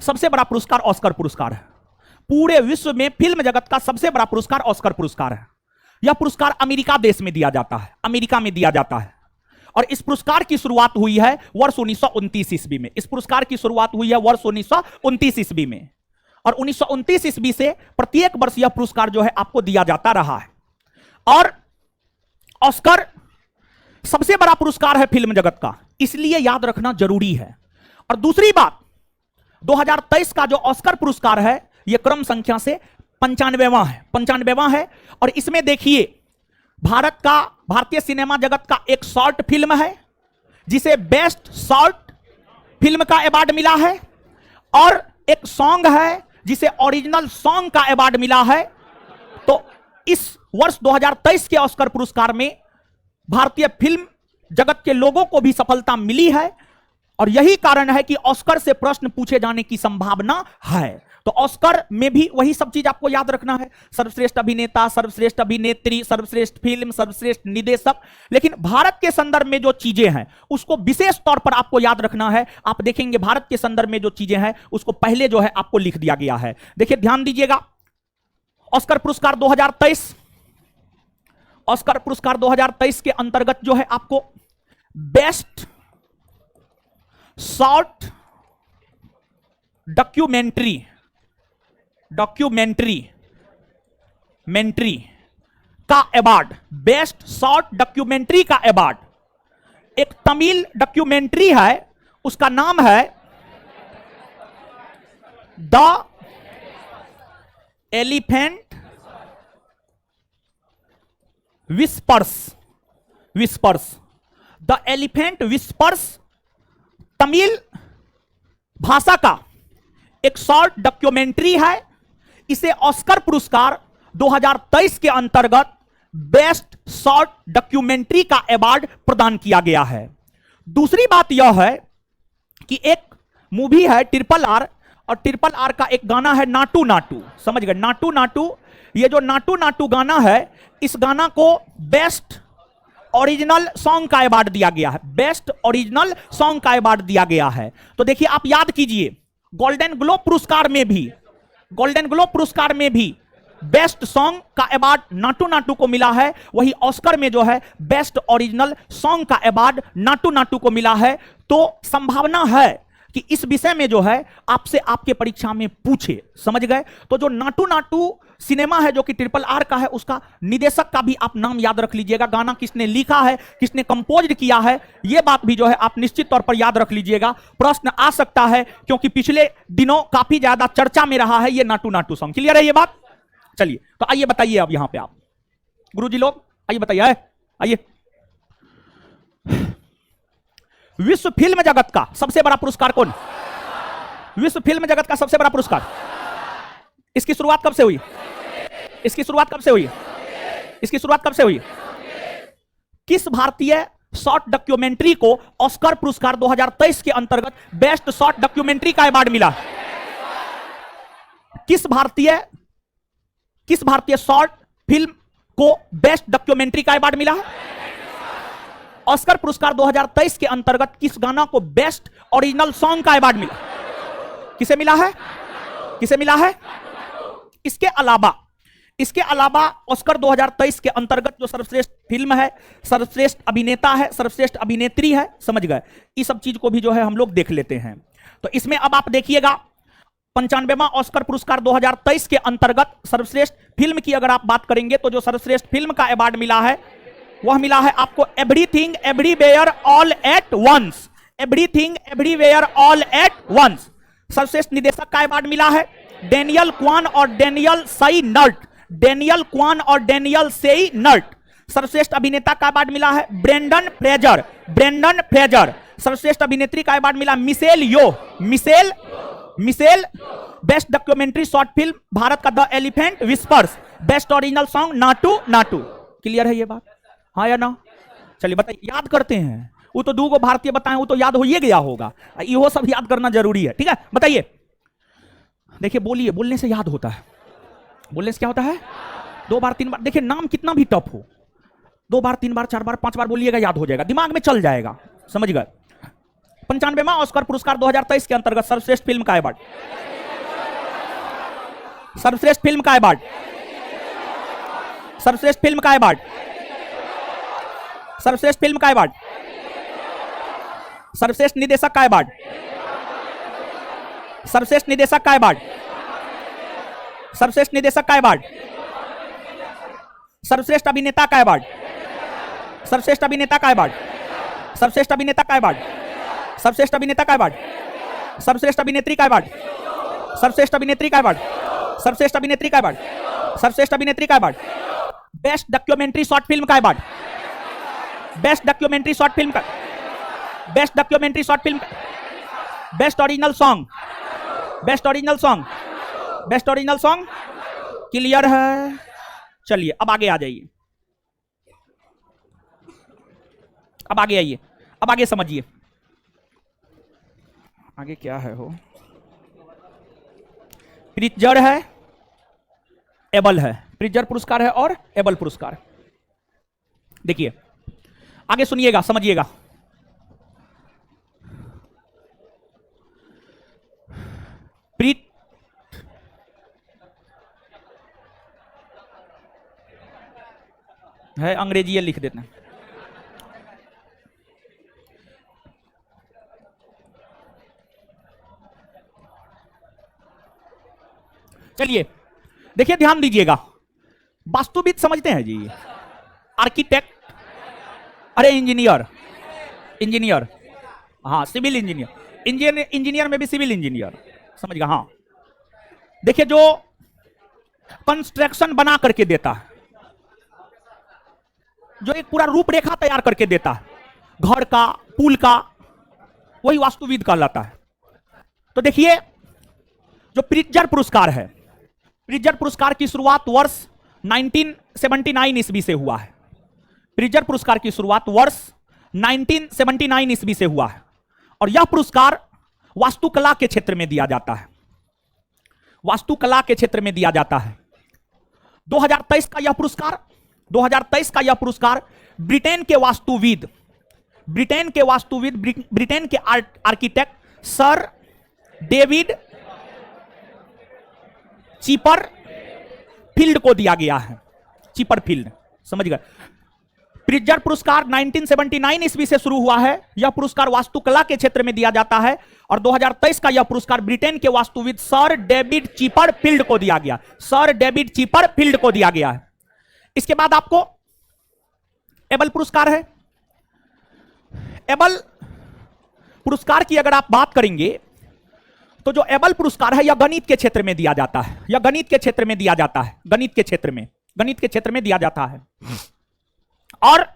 सबसे बड़ा पुरस्कार ऑस्कर पुरस्कार है। पूरे विश्व में फिल्म जगत का सबसे बड़ा पुरस्कार ऑस्कर पुरस्कार है। यह पुरस्कार अमेरिका देश में दिया जाता है, अमेरिका में दिया जाता है। और इस पुरस्कार की शुरुआत हुई है वर्ष 1929 ईस्वी में। इस पुरस्कार की शुरुआत हुई है वर्ष 1929 ईस्वी में, और 1929 ईस्वी से प्रत्येक वर्ष यह पुरस्कार जो है आपको दिया जाता रहा है। और ऑस्कर सबसे बड़ा पुरस्कार है फिल्म जगत का, इसलिए याद रखना जरूरी है। और दूसरी बात, 2023 का जो ऑस्कर पुरस्कार है यह क्रम संख्या से 95वां है। और इसमें देखिए भारतीय सिनेमा जगत का एक शॉर्ट फिल्म है जिसे बेस्ट शॉर्ट फिल्म का अवार्ड मिला है, और एक सॉन्ग है जिसे ओरिजिनल सॉन्ग का अवार्ड मिला है। तो इस वर्ष 2023 के ऑस्कर पुरस्कार में भारतीय फिल्म जगत के लोगों को भी सफलता मिली है, और यही कारण है कि ऑस्कर से प्रश्न पूछे जाने की संभावना है। तो ऑस्कर में भी वही सब चीज आपको याद रखना है, सर्वश्रेष्ठ अभिनेता, सर्वश्रेष्ठ अभिनेत्री, सर्वश्रेष्ठ फिल्म, सर्वश्रेष्ठ निर्देशक। लेकिन भारत के संदर्भ में जो चीजें हैं उसको विशेष तौर पर आपको याद रखना है। आप देखेंगे भारत के संदर्भ में जो चीजें हैं उसको पहले जो है आपको लिख दिया गया है। देखिए ध्यान दीजिएगा, ऑस्कर पुरस्कार 2023, ऑस्कर पुरस्कार 2023 के अंतर्गत जो है आपको बेस्ट शॉर्ट डॉक्यूमेंट्री का अवार्ड, बेस्ट शॉर्ट डॉक्यूमेंट्री का अवार्ड, एक तमिल डॉक्यूमेंट्री है, उसका नाम है the elephant whispers. The elephant whispers Tamil भाषा का एक शॉर्ट डॉक्यूमेंट्री है। इसे ऑस्कर पुरस्कार 2023 के अंतर्गत बेस्ट शॉर्ट डॉक्यूमेंट्री का अवार्ड प्रदान किया गया है। दूसरी बात यह है कि एक मूवी है ट्रिपल आर, और ट्रिपल आर का एक गाना है नाटू नाटू। समझ गए? नाटू नाटू, ये जो नाटू नाटू गाना है, इस गाना को बेस्ट ओरिजिनल सॉन्ग का अवार्ड दिया गया है, बेस्ट ओरिजिनल सॉन्ग का अवार्ड दिया गया है। तो देखिए आप याद कीजिए, गोल्डन ग्लोब पुरस्कार में भी बेस्ट सॉन्ग का अवार्ड नाटू नाटू को मिला है, वही ऑस्कर में जो है बेस्ट ओरिजिनल सॉन्ग का अवार्ड नाटू नाटू को मिला है। तो संभावना है कि इस विषय में जो है आपसे आपके परीक्षा में पूछे। समझ गए? तो जो नाटू नाटू सिनेमा है जो कि ट्रिपल आर का है, उसका निर्देशक का भी आप नाम याद रख लीजिएगा, गाना किसने लिखा है, किसने कंपोज किया है, यह बात भी जो है आप निश्चित तौर पर याद रख लीजिएगा। प्रश्न आ सकता है क्योंकि पिछले दिनों काफी ज्यादा चर्चा में रहा है ये नाटू नाटू सॉन्ग। क्लियर है ये बात? चलिए तो आइए बताइए अब यहां पे आप गुरुजी लोग आइए बताइए, आइए। विश्व फिल्म जगत का सबसे बड़ा पुरस्कार कौन? विश्व फिल्म जगत का सबसे बड़ा पुरस्कार, इसकी शुरुआत कब से हुई? किस भारतीय शॉर्ट डॉक्यूमेंट्री को ऑस्कर पुरस्कार 2023 के अंतर्गत बेस्ट शॉर्ट डॉक्यूमेंट्री का अवार्ड मिला? किस भारतीय शॉर्ट फिल्म को बेस्ट डॉक्यूमेंट्री का अवार्ड मिला है? ऑस्कर पुरस्कार 2023 के अंतर्गत किस गाना को बेस्ट ओरिजिनल सॉन्ग का अवार्ड मिला? किसे मिला है? किसे मिला है? इसके अलावा ऑस्कर 2023 के अंतर्गत जो सर्वश्रेष्ठ फिल्म है, सर्वश्रेष्ठ अभिनेता है, सर्वश्रेष्ठ अभिनेत्री है, समझ गए, इस सब चीज को भी जो है हम लोग देख लेते हैं। तो इसमें अब आप देखिएगा 95वां ऑस्कर पुरस्कार 2023 के अंतर्गत सर्वश्रेष्ठ फिल्म की अगर आप बात करेंगे तो जो सर्वश्रेष्ठ फिल्म का अवार्ड मिला है वह मिला है आपको everything everywhere all at once. Everything everywhere all at once. सर्वश्रेष्ठ निर्देशक का अवार्ड मिला है डेनियल क्वान और डेनियल सेई नर्ट। डेनियल क्वान और डेनियल सेई नर्ट। सर्वश्रेष्ठ अभिनेता का अवार्ड मिला है ब्रेंडन फ्रेजर। Brendon Fraser. सर्वश्रेष्ठ अभिनेत्री का अवार्ड मिला Michelle Yeoh. Michelle best documentary short film Bharat का the elephant whispers. Best original song Naatu Naatu. Clear है ये बात? हाँ या ना? चलिए बताइए, याद करते हैं। वो तो 2 को भारतीय बताएं, वो तो याद हो ही गया होगा, ये सब याद करना जरूरी है। ठीक है, बताइए। देखिए बोलिए, बोलने से याद होता है। बोलने से क्या होता है? 2 बार 3 बार। देखिए नाम कितना भी टफ हो, 2 बार 3 बार 4 बार 5 बार बोलिएगा, याद हो जाएगा, दिमाग में चल जाएगा। समझ गए? 95वां ऑस्कर पुरस्कार 2023 के अंतर्गत सर्वश्रेष्ठ फिल्म का अवार्ड। सर्वश्रेष्ठ फिल्म का अवार्ड। सर्वश्रेष्ठ फिल्म का अवार्ड। सर्वश्रेष्ठ फिल्म का अवार्ड। सर्वश्रेष्ठ निर्देशक का अवार्ड। सर्वश्रेष्ठ निर्देशक का अवार्ड। सर्वश्रेष्ठ निर्देशक का अवार्ड। सर्वश्रेष्ठ अभिनेता का अवार्ड। सर्वश्रेष्ठ अभिनेता का अवार्ड। सर्वश्रेष्ठ अभिनेता का अवार्ड। सर्वश्रेष्ठ अभिनेता का अवार्ड। सर्वश्रेष्ठ अभिनेत्री का अवार्ड। सर्वश्रेष्ठ अभिनेत्री का अवार्ड। सर्वश्रेष्ठ अभिनेत्री का अवार्ड। सर्वश्रेष्ठ अभिनेत्री का award. Best documentary short film का award. Best documentary short film का। Best documentary short film. Best original song. Best original song. Best original song. Clear है? चलिए अब आगे आ जाइए। अब आगे आइए, अब आगे समझिए। आगे क्या है? हो प्रिट्जर है, एबल है। प्रिट्जर पुरस्कार है और एबल पुरस्कार। देखिए आगे सुनिएगा, समझिएगा। प्रिट है, अंग्रेजी लिख देते हैं। चलिए देखिए, ध्यान दीजिएगा। वास्तुविद समझते हैं जी? आर्किटेक्ट, अरे इंजीनियर, इंजीनियर, हाँ सिविल इंजीनियर। इंजीनियर में भी सिविल इंजीनियर, समझ गया? हाँ देखिए, जो कंस्ट्रक्शन बना करके देता है, जो एक पूरा रूपरेखा तैयार करके देता है घर का, पुल का, वही वास्तुविद कहलाता है। तो देखिए जो प्रिट्जर पुरस्कार है, प्रिट्जर पुरस्कार की शुरुआत वर्ष 1979 ईस्वी से हुआ है। प्रिट्जर पुरस्कार की शुरुआत वर्ष 1979 ईस्वी से हुआ है और यह पुरस्कार वास्तुकला के क्षेत्र में दिया जाता है। वास्तुकला के क्षेत्र में दिया जाता है। 2023 का यह पुरस्कार, 2023 का यह पुरस्कार ब्रिटेन के वास्तुविद, ब्रिटेन के आर्किटेक्ट सर डेविड चिपरफील्ड को दिया गया है। चिपरफील्ड, समझ गए? प्रिट्जर पुरस्कार 1979 ईस्वी से शुरू हुआ है। यह पुरस्कार वास्तुकला के क्षेत्र में दिया जाता है और 2023 का यह पुरस्कार ब्रिटेन के वास्तुविद सर डेविड चिपरफील्ड को दिया गया। सर डेविड चिपरफील्ड को दिया गया है। इसके बाद आपको एबल पुरस्कार है। एबल पुरस्कार की अगर आप बात करेंगे तो जो एबल पुरस्कार है यह गणित के क्षेत्र में दिया जाता है। यह गणित के क्षेत्र में दिया जाता है। गणित के क्षेत्र में दिया जाता है। और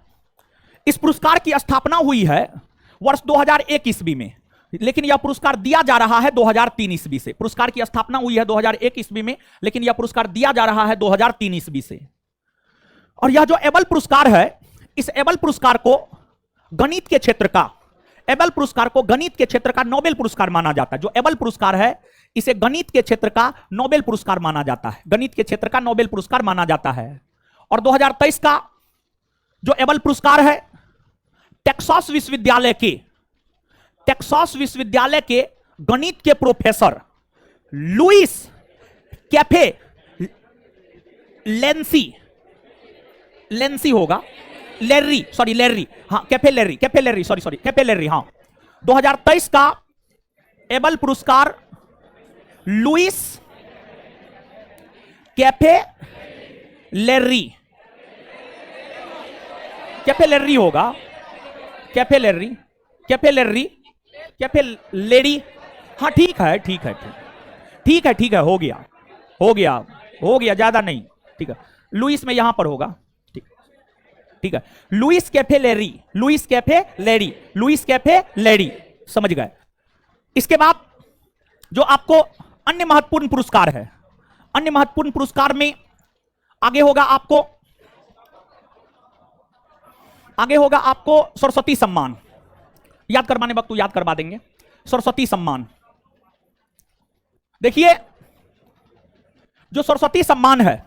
इस पुरस्कार की स्थापना हुई है वर्ष 2001 ईस्वी में, लेकिन यह पुरस्कार दिया जा रहा है 2003 ईस्वी से। पुरस्कार की स्थापना हुई है 2001 ईस्वी में, लेकिन यह पुरस्कार दिया जा रहा है 2003 ईस्वी से। और यह जो एबल पुरस्कार है, इस एबल पुरस्कार को गणित के क्षेत्र का, एबल पुरस्कार को गणित के क्षेत्र का नोबेल पुरस्कार माना जाता है। जो एबल पुरस्कार है इसे गणित के क्षेत्र का नोबेल पुरस्कार माना जाता है, गणित के क्षेत्र का नोबेल पुरस्कार माना जाता है। और 2023 का जो एबल पुरस्कार है टेक्सास विश्वविद्यालय के गणित के प्रोफेसर लुइस कैफे लेंसी होगा, लेर्री, हाँ कैफे लेर्री, हाँ। 2023 का एबल पुरस्कार लुइस कैफे लेर्री होगा, कैफे लेरी, हाँ ठीक है, हो गया, ज्यादा नहीं, ठीक है। लुइस में यहां पर होगा, ठीक है। लुइस कैफे लेरी, समझ गए। इसके बाद जो आपको अन्य महत्वपूर्ण पुरस्कार है, अन्य महत्वपूर्ण पुरस्कार में आगे होगा आपको सरस्वती सम्मान। याद करवाने वक्त तो याद करवा देंगे। सरस्वती सम्मान, देखिए जो सरस्वती सम्मान है,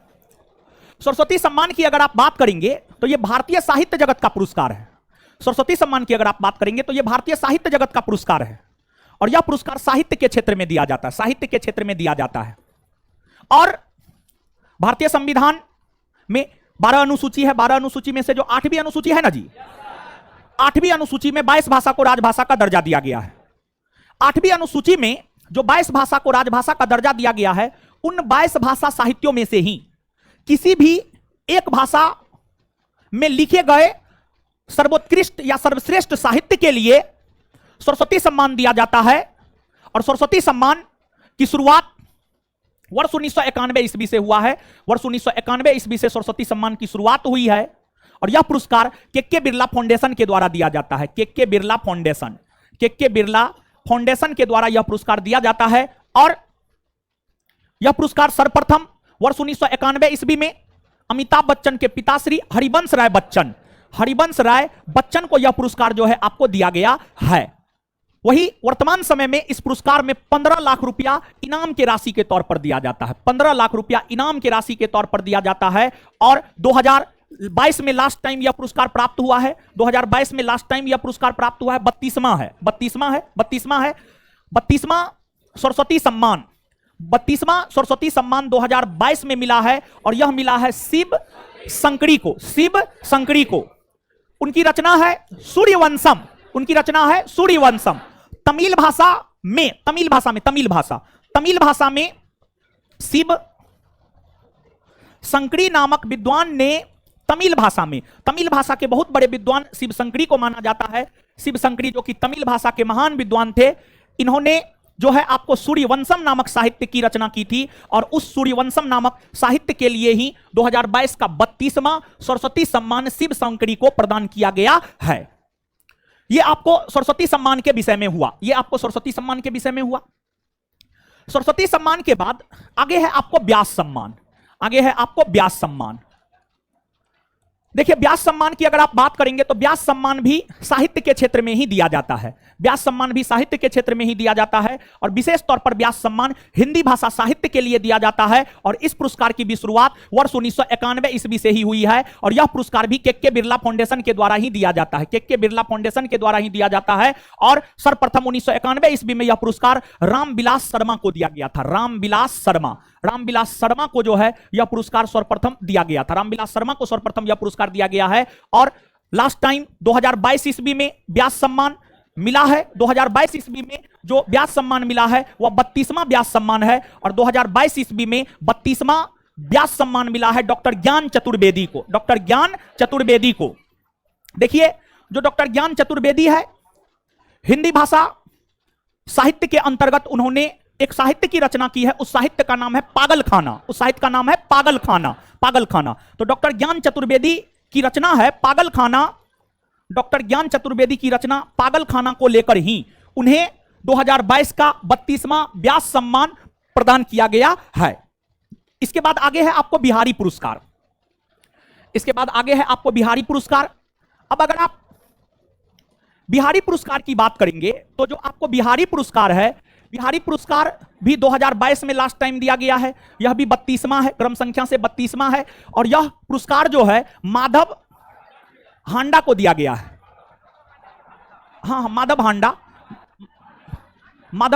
सरस्वती सम्मान की अगर आप बात करेंगे तो यह भारतीय साहित्य जगत का पुरस्कार है। सरस्वती सम्मान की अगर आप बात करेंगे तो यह भारतीय साहित्य जगत का पुरस्कार है और यह पुरस्कार साहित्य के क्षेत्र में दिया जाता है, साहित्य के क्षेत्र में दिया जाता है। और भारतीय संविधान में 12 अनुसूची है, 12 अनुसूची में से जो 8वीं अनुसूची है ना जी, 8वीं अनुसूची में 22 भाषा को राजभाषा का दर्जा दिया गया है। 8वीं अनुसूची में जो 22 भाषा को राजभाषा का दर्जा दिया गया है, उन 22 भाषा साहित्यों में से ही किसी भी एक भाषा में लिखे गए सर्वोत्कृष्ट या सर्वश्रेष्ठ साहित्य के लिए सरस्वती सम्मान दिया जाता है। और सरस्वती सम्मान की शुरुआत वर्ष 1991 ईस्वी से हुआ है। वर्ष 1991 ईस्वी से सरस्वती सम्मान की शुरुआत हुई है और यह पुरस्कार के बिरला फाउंडेशन के द्वारा दिया जाता है। के बिरला फाउंडेशन के द्वारा यह पुरस्कार दिया जाता है। और यह पुरस्कार सर्वप्रथम वर्ष 1991 ईस्वी में अमिताभ बच्चन के पिताश्री हरिवंश राय बच्चन को यह पुरस्कार जो है आपको दिया गया है। वही वर्तमान समय में इस पुरस्कार में 15 लाख रुपया इनाम के राशि के तौर पर दिया जाता है, 15 लाख रुपया इनाम की राशि के तौर पर दिया जाता है। और 2022 में लास्ट टाइम यह पुरस्कार प्राप्त हुआ है, 2022 में लास्ट टाइम यह पुरस्कार प्राप्त हुआ है। 32वां सरस्वती सम्मान, 32वां सरस्वती सम्मान 2022 में मिला है और यह मिला है शिव संकरी को। उनकी रचना है सूर्यवंशम। तमिल भाषा में शिव संकरी नामक विद्वान ने तमिल भाषा के बहुत बड़े विद्वान शिव संकरी को माना जाता है। शिव संकरी जो कि तमिल भाषा के महान विद्वान थे, इन्होंने जो है आपको सूर्यवंशम नामक साहित्य की रचना की थी और उस सूर्यवंशम नामक साहित्य के लिए ही 2022 का 32वां सरस्वती सम्मान शिव संकरी को प्रदान किया गया है। यह आपको सरस्वती सम्मान के विषय में हुआ, सरस्वती सम्मान के बाद आगे है आपको व्यास सम्मान। देखिए व्यास सम्मान की अगर आप बात करेंगे तो व्यास सम्मान भी साहित्य के क्षेत्र में ही दिया जाता है। और विशेष तौर पर व्यास सम्मान हिंदी भाषा साहित्य के लिए दिया जाता है और इस पुरस्कार की भी शुरुआत वर्ष 1991 ईस्वी से ही हुई है और यह पुरस्कार भी के बिरला फाउंडेशन के द्वारा ही दिया जाता है। और सर्वप्रथम 1991 ईस्वी में यह पुरस्कार रामविलास शर्मा को दिया गया था। रामविलास शर्मा को जो है यह पुरस्कार सर्वप्रथम दिया गया था, रामविलास शर्मा को सर्वप्रथम यह पुरस्कार दिया गया है। और लास्ट टाइम 2022 ईस्वी में व्यास सम्मान मिला है। 2022 ईस्वी में जो व्यास सम्मान मिला है वह 32वां व्यास सम्मान है और 2022 ईस्वी में 32वां व्यास सम्मान मिला है डॉक्टर ज्ञान चतुर्वेदी को। देखिए जो डॉक्टर ज्ञान चतुर्वेदी है, हिंदी भाषा साहित्य के अंतर्गत उन्होंने एक साहित्य की रचना की है। उस साहित्य का नाम है पागलखाना। तो डॉक्टर ज्ञान चतुर्वेदी की रचना है पागलखाना। डॉक्टर ज्ञान चतुर्वेदी की रचना पागलखाना को लेकर ही उन्हें 2022 का 32वां व्यास सम्मान प्रदान किया गया है। इसके बाद आगे है आपको बिहारी पुरस्कार। अब अगर आप बिहारी पुरस्कार की बात करेंगे तो जो आपको बिहारी पुरस्कार है, बिहारी पुरस्कार भी 2022 में लास्ट टाइम दिया गया है। यह भी 32वां है, क्रम संख्या से 32वां है। और यह पुरस्कार जो है माधव हांडा को दिया गया है। हाँ, माधव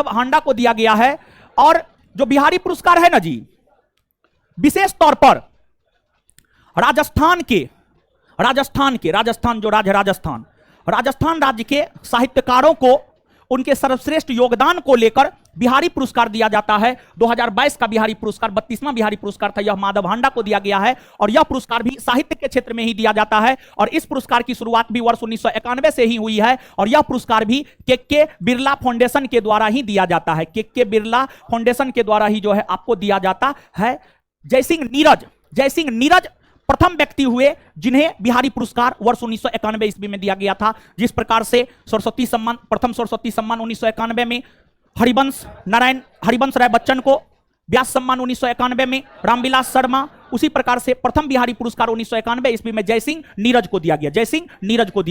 हांडा को दिया गया है। और जो बिहारी पुरस्कार है ना जी, विशेष तौर पर राजस्थान जो राज्य राजस्थान राज्य के साहित्यकारों को उनके सर्वश्रेष्ठ योगदान को लेकर बिहारी पुरस्कार दिया जाता है। 2022 का बिहारी पुरस्कार 32वां बिहारी पुरस्कार था, यह माधव हांडा को दिया गया है। और यह पुरस्कार भी साहित्य के क्षेत्र में ही दिया जाता है। और इस पुरस्कार की शुरुआत भी वर्ष 1991 से ही हुई है। और यह पुरस्कार भी के बिरला फाउंडेशन के द्वारा ही दिया जाता है। के बिरला फाउंडेशन के द्वारा ही जो है आपको दिया जाता है। जयसिंह नीरज प्रथम व्यक्ति हुए जिन्हें बिहारी पुरस्कार वर्ष 1991 ईस्वी में दिया गया था। जिस प्रकार से प्रथम सरस्वती सम्मान 1991 में हरिवंश राय बच्चन को, व्यास सम्मान 1991 में रामविलास शर्मा, उसी प्रकार से प्रथम बिहारी पुरस्कार 1991 ईस्वी में जयसिंह नीरज को दिया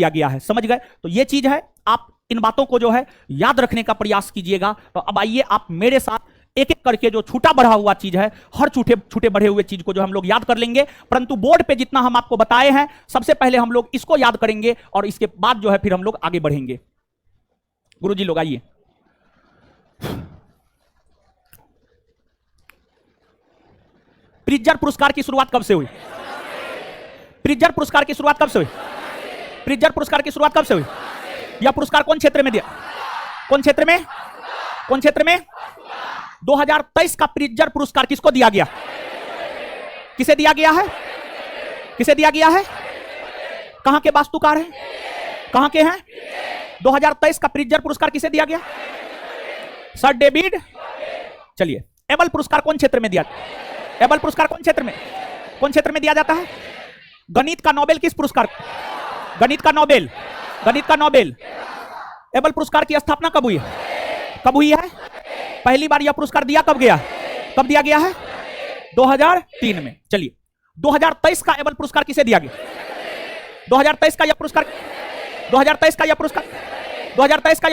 गया है। समझ गए? तो ये चीज है, आप इन बातों को जो है याद रखने का प्रयास कीजिएगा। तो अब आइए आप मेरे साथ एक एक करके जो छूटा बढ़ा हुआ चीज है, हर छूटे बढ़े हुए चीज को जो हम लोग याद कर लेंगे। परंतु बोर्ड पे जितना हम आपको बताए हैं, सबसे पहले हम लोग इसको याद करेंगे और इसके बाद जो है फिर हम लोग आगे बढ़ेंगे। गुरुजी लोग आइए। प्रिट्जर पुरस्कार की शुरुआत कब से हुई? प्रिट्जर पुरस्कार की शुरुआत कब से हुई? यह पुरस्कार कौन क्षेत्र में दिया? कौन क्षेत्र में? 2023 का प्रिट्जर पुरस्कार किसको दिया गया? किसे दिया गया है? कहां के वास्तुकार हैं? कहां के हैं? 2023 का प्रिट्जर पुरस्कार किसे दिया गया? Sir David. चलिए, एबल पुरस्कार कौन क्षेत्र में दिया? एबल पुरस्कार कौन क्षेत्र में दिया जाता है? गणित का नोबेल किस पुरस्कार? गणित का नोबेल। एबल पुरस्कार की स्थापना कब हुई है? पहली बार यह पुरस्कार कब दिया गया है? 2003 में। चलिए, 2023 का एबल पुरस्कार किसे दिया गया? 2023 का यह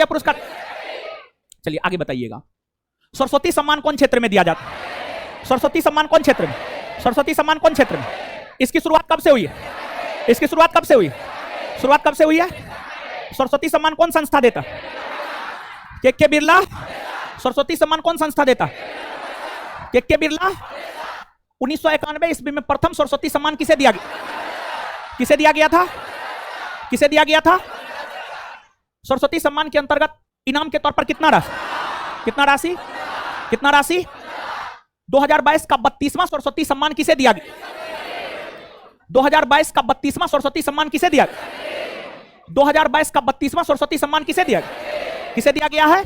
पुरस्कार। चलिए आगे बताइएगा। सरस्वती सम्मान कौन क्षेत्र में दिया जाता है? सरस्वती सम्मान कौन क्षेत्र में? इसकी शुरुआत कब से हुई है? सरस्वती सम्मान कौन संस्था देता? के बिरला। सरस्वती सम्मान कौन संस्था देता? के बिरला। 1991 ईस्वी में प्रथम सरस्वती सम्मान किसे दिया गया था? सरस्वती सम्मान के अंतर्गत इनाम के तौर पर कितना राशि? 2022 का 32वां सरस्वती सम्मान किसे दिया गया? 2022 का 32वां सरस्वती सम्मान किसे दिया गया है?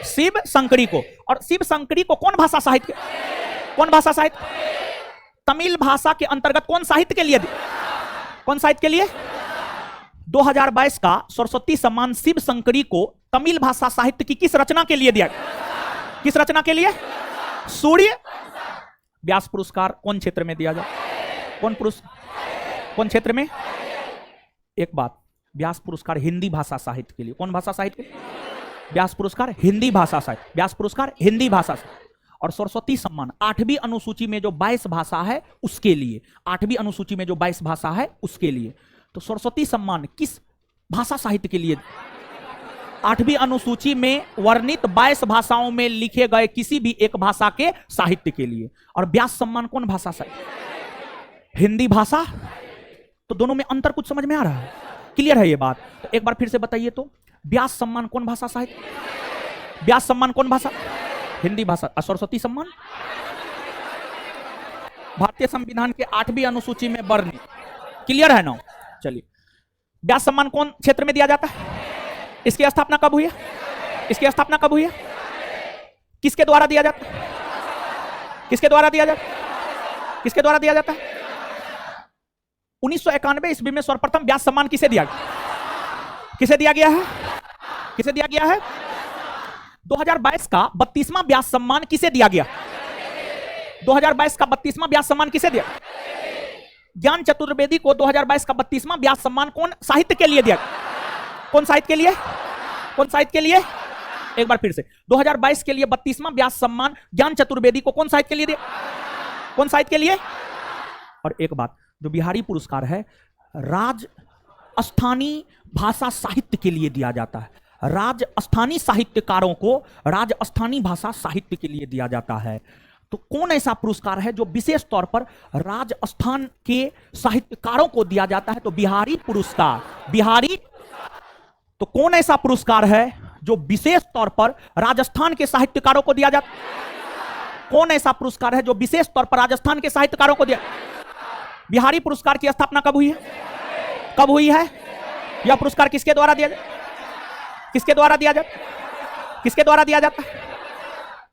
शिव शंकरी को। और शिव शंकरी को कौन भाषा साहित्य? तमिल भाषा के अंतर्गत कौन साहित्य के लिए? 2022 का सरस्वती सम्मान शिव शंकरी को तमिल भाषा साहित्य की किस रचना के लिए दिया? सूर्य। व्यास पुरस्कार कौन क्षेत्र में दिया जाए? कौन क्षेत्र में? एक बात, व्यास पुरस्कार हिंदी भाषा साहित्य के लिए। कौन भाषा साहित्य? व्यास पुरस्कार हिंदी भाषा साहित्य। और सरस्वती सम्मान 8वीं अनुसूची में जो 22 भाषा है उसके लिए। 8वीं अनुसूची में जो 22 भाषा है उसके लिए। तो सरस्वती सम्मान किस भाषा साहित्य के लिए? 8वीं अनुसूची में वर्णित 22 भाषाओं में लिखे गए किसी भी एक भाषा के साहित्य के लिए। और व्यास सम्मान कौन भाषा साहित्य? हिंदी भाषा। तो दोनों में अंतर कुछ समझ में आ रहा है? क्लियर है ये बात? तो एक बार फिर से बताइए तो, व्यास सम्मान कौन भाषा साहित्य? हिंदी भाषा। सरस्वती सम्मान भारतीय संविधान के 8वीं अनुसूची में वर्णित। क्लियर है ना? चलिए, व्यास सम्मान कौन क्षेत्र में दिया जाता है? इसकी स्थापना कब हुई है? किसके द्वारा दिया जाता है? 1991 ईस्वी में सर्वप्रथम व्यास सम्मान किसे दिया गया है? 2022 का 32वां व्यास सम्मान किसे दिया गया? 2022 का 32वां व्यास सम्मान किसे दिया? ज्ञान चतुर्वेदी को 2022 का 32वां व्यास सम्मान कौन साहित्य के लिए दिया? कौन साहित्य के लिए? कौन साहित्य के लिए? एक बार फिर से 2022 के लिए 32वां व्यास सम्मान ज्ञान चतुर्वेदी को कौन साहित्य के लिए दिया? कौन साहित्य के लिए? और एक बात, जो बिहारी पुरस्कार है राजस्थानी भाषा साहित्य के लिए दिया जाता है। राजस्थानी साहित्यकारों को राजस्थानी भाषा साहित्य के लिए दिया जाता है। तो कौन ऐसा पुरस्कार है जो विशेष तौर पर राजस्थान के साहित्यकारों को दिया जाता है? तो बिहारी पुरस्कार। बिहारी। तो कौन ऐसा पुरस्कार है जो विशेष तौर पर राजस्थान के साहित्यकारों को दिया जाता है? कौन ऐसा पुरस्कार है जो विशेष तौर पर राजस्थान के साहित्यकारों को दिया? बिहारी पुरस्कार की स्थापना कब हुई है? कब हुई है? यह पुरस्कार किसके द्वारा दिया जाता? किसके द्वारा दिया जाता? किसके द्वारा दिया जाता?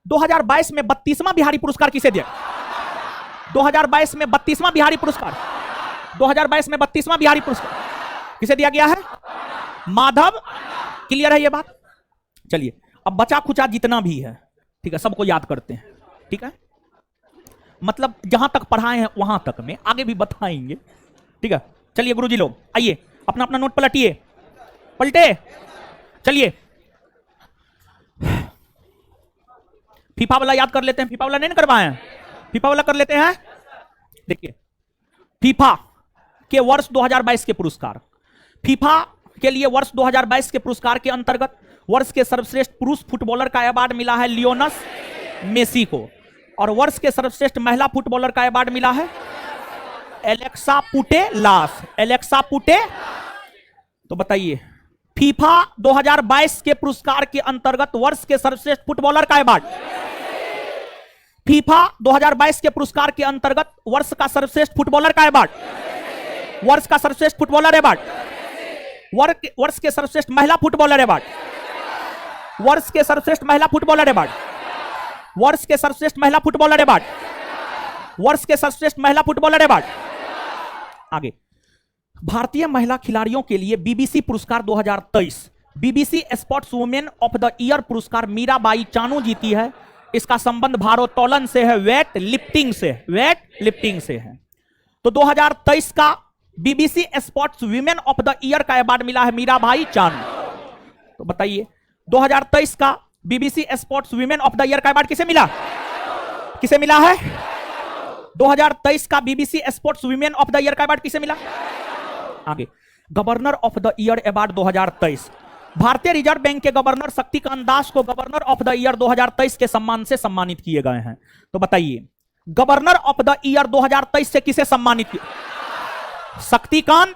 2022 में 32वां बिहारी पुरस्कार किसे दिया? 2022 में 32वां बिहारी पुरस्कार 2022 में 32वां बिहारी पुरस्कार किसे दिया गया है? माधव। क्लियर है ये बात? चलिए अब बचा खुचा जितना भी है, ठीक है, सबको याद करते हैं। ठीक है, मतलब जहां तक पढ़ाए हैं वहां तक में आगे भी बताएंगे। ठीक है, चलिए गुरुजी लोग आइए अपना अपना नोट पलटिए। पलटे। चलिए फीफा वाला याद कर लेते हैं। फीफा वाला नहीं करवाए हैं? फीफा वाला कर लेते हैं। देखिए फीफा के वर्ष 2022 के पुरस्कार, फीफा के लिए वर्ष 2022 के पुरस्कार के अंतर्गत वर्ष के सर्वश्रेष्ठ पुरुष फुटबॉलर का अवार्ड मिला है लियोनस मेसी को, और वर्ष के सर्वश्रेष्ठ महिला फुटबॉलर का अवार्ड मिला है एलेक्सा पुटेलास। एलेक्सा पुटे। तो बताइए फीफा 2022 के पुरस्कार के अंतर्गत वर्ष के सर्वश्रेष्ठ फुटबॉलर का अवार्ड, फीफा 2022 के पुरस्कार के अंतर्गत वर्ष का सर्वश्रेष्ठ फुटबॉलर का अवार्ड, वर्ष का सर्वश्रेष्ठ फुटबॉलर अवार्ड, वर्ष के सर्वश्रेष्ठ महिला फुटबॉलर अवार्ड, वर्ष के सर्वश्रेष्ठ महिला फुटबॉलर अवार्ड, वर्ष के सर्वश्रेष्ठ महिला फुटबॉलर अवार्ड, वर्ष के सर्वश्रेष्ठ महिला फुटबॉलर अवार्ड। आगे भारतीय महिला खिलाड़ियों के लिए बीबीसी पुरस्कार 2023, BBC sports women of the year पुरस्कार मीराबाई चानू जीती है। इसका संबंध भारोत्तोलन से है, वेट लिफ्टिंग से, वेट लिफ्टिंग से है। तो 2023 का BBC sports women of the year का अवार्ड मिला है मीराबाई चानू। तो बताइए 2023 का BBC sports women of the year का अवार्ड किसे मिला? किसे मिला है? 2023 का BBC sports women of the year का अवार्ड किसे मिला? आगे governor of the year award 2023, भारतीय रिजर्व बैंक के गवर्नर शक्तिकांत दास को गवर्नर ऑफ द ईयर 2023 के सम्मान से सम्मानित किए गए हैं। तो बताइए गवर्नर ऑफ द ईयर 2023 से किसे सम्मानित किया? शक्तिकांत।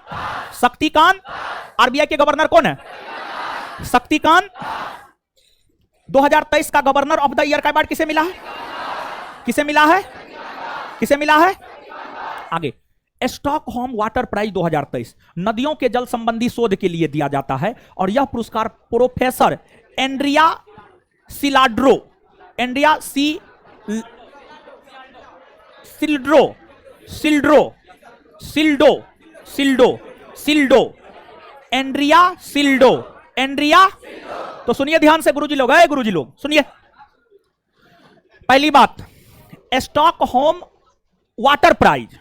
शक्तिकांत। आरबीआई के गवर्नर कौन है? शक्तिकांत। 2023 का गवर्नर ऑफ द ईयर का अवार्ड किसे मिला है? किसे मिला है? किसे मिला है? आगे स्टॉकहोम वाटर प्राइज 2023 नदियों के जल संबंधी शोध के लिए दिया जाता है, और यह पुरस्कार प्रोफेसर एंड्रिया सिलाड्रो, एंड्रिया सिल्ड्रो सिल्ड्रो सिल्डो सिल्डो सिल्डो एंड्रिया सिल्डो एंड्रिया। तो सुनिए ध्यान से गुरुजी लोग, है गुरुजी लोग सुनिए। पहली बात, स्टॉकहोम वाटर प्राइज,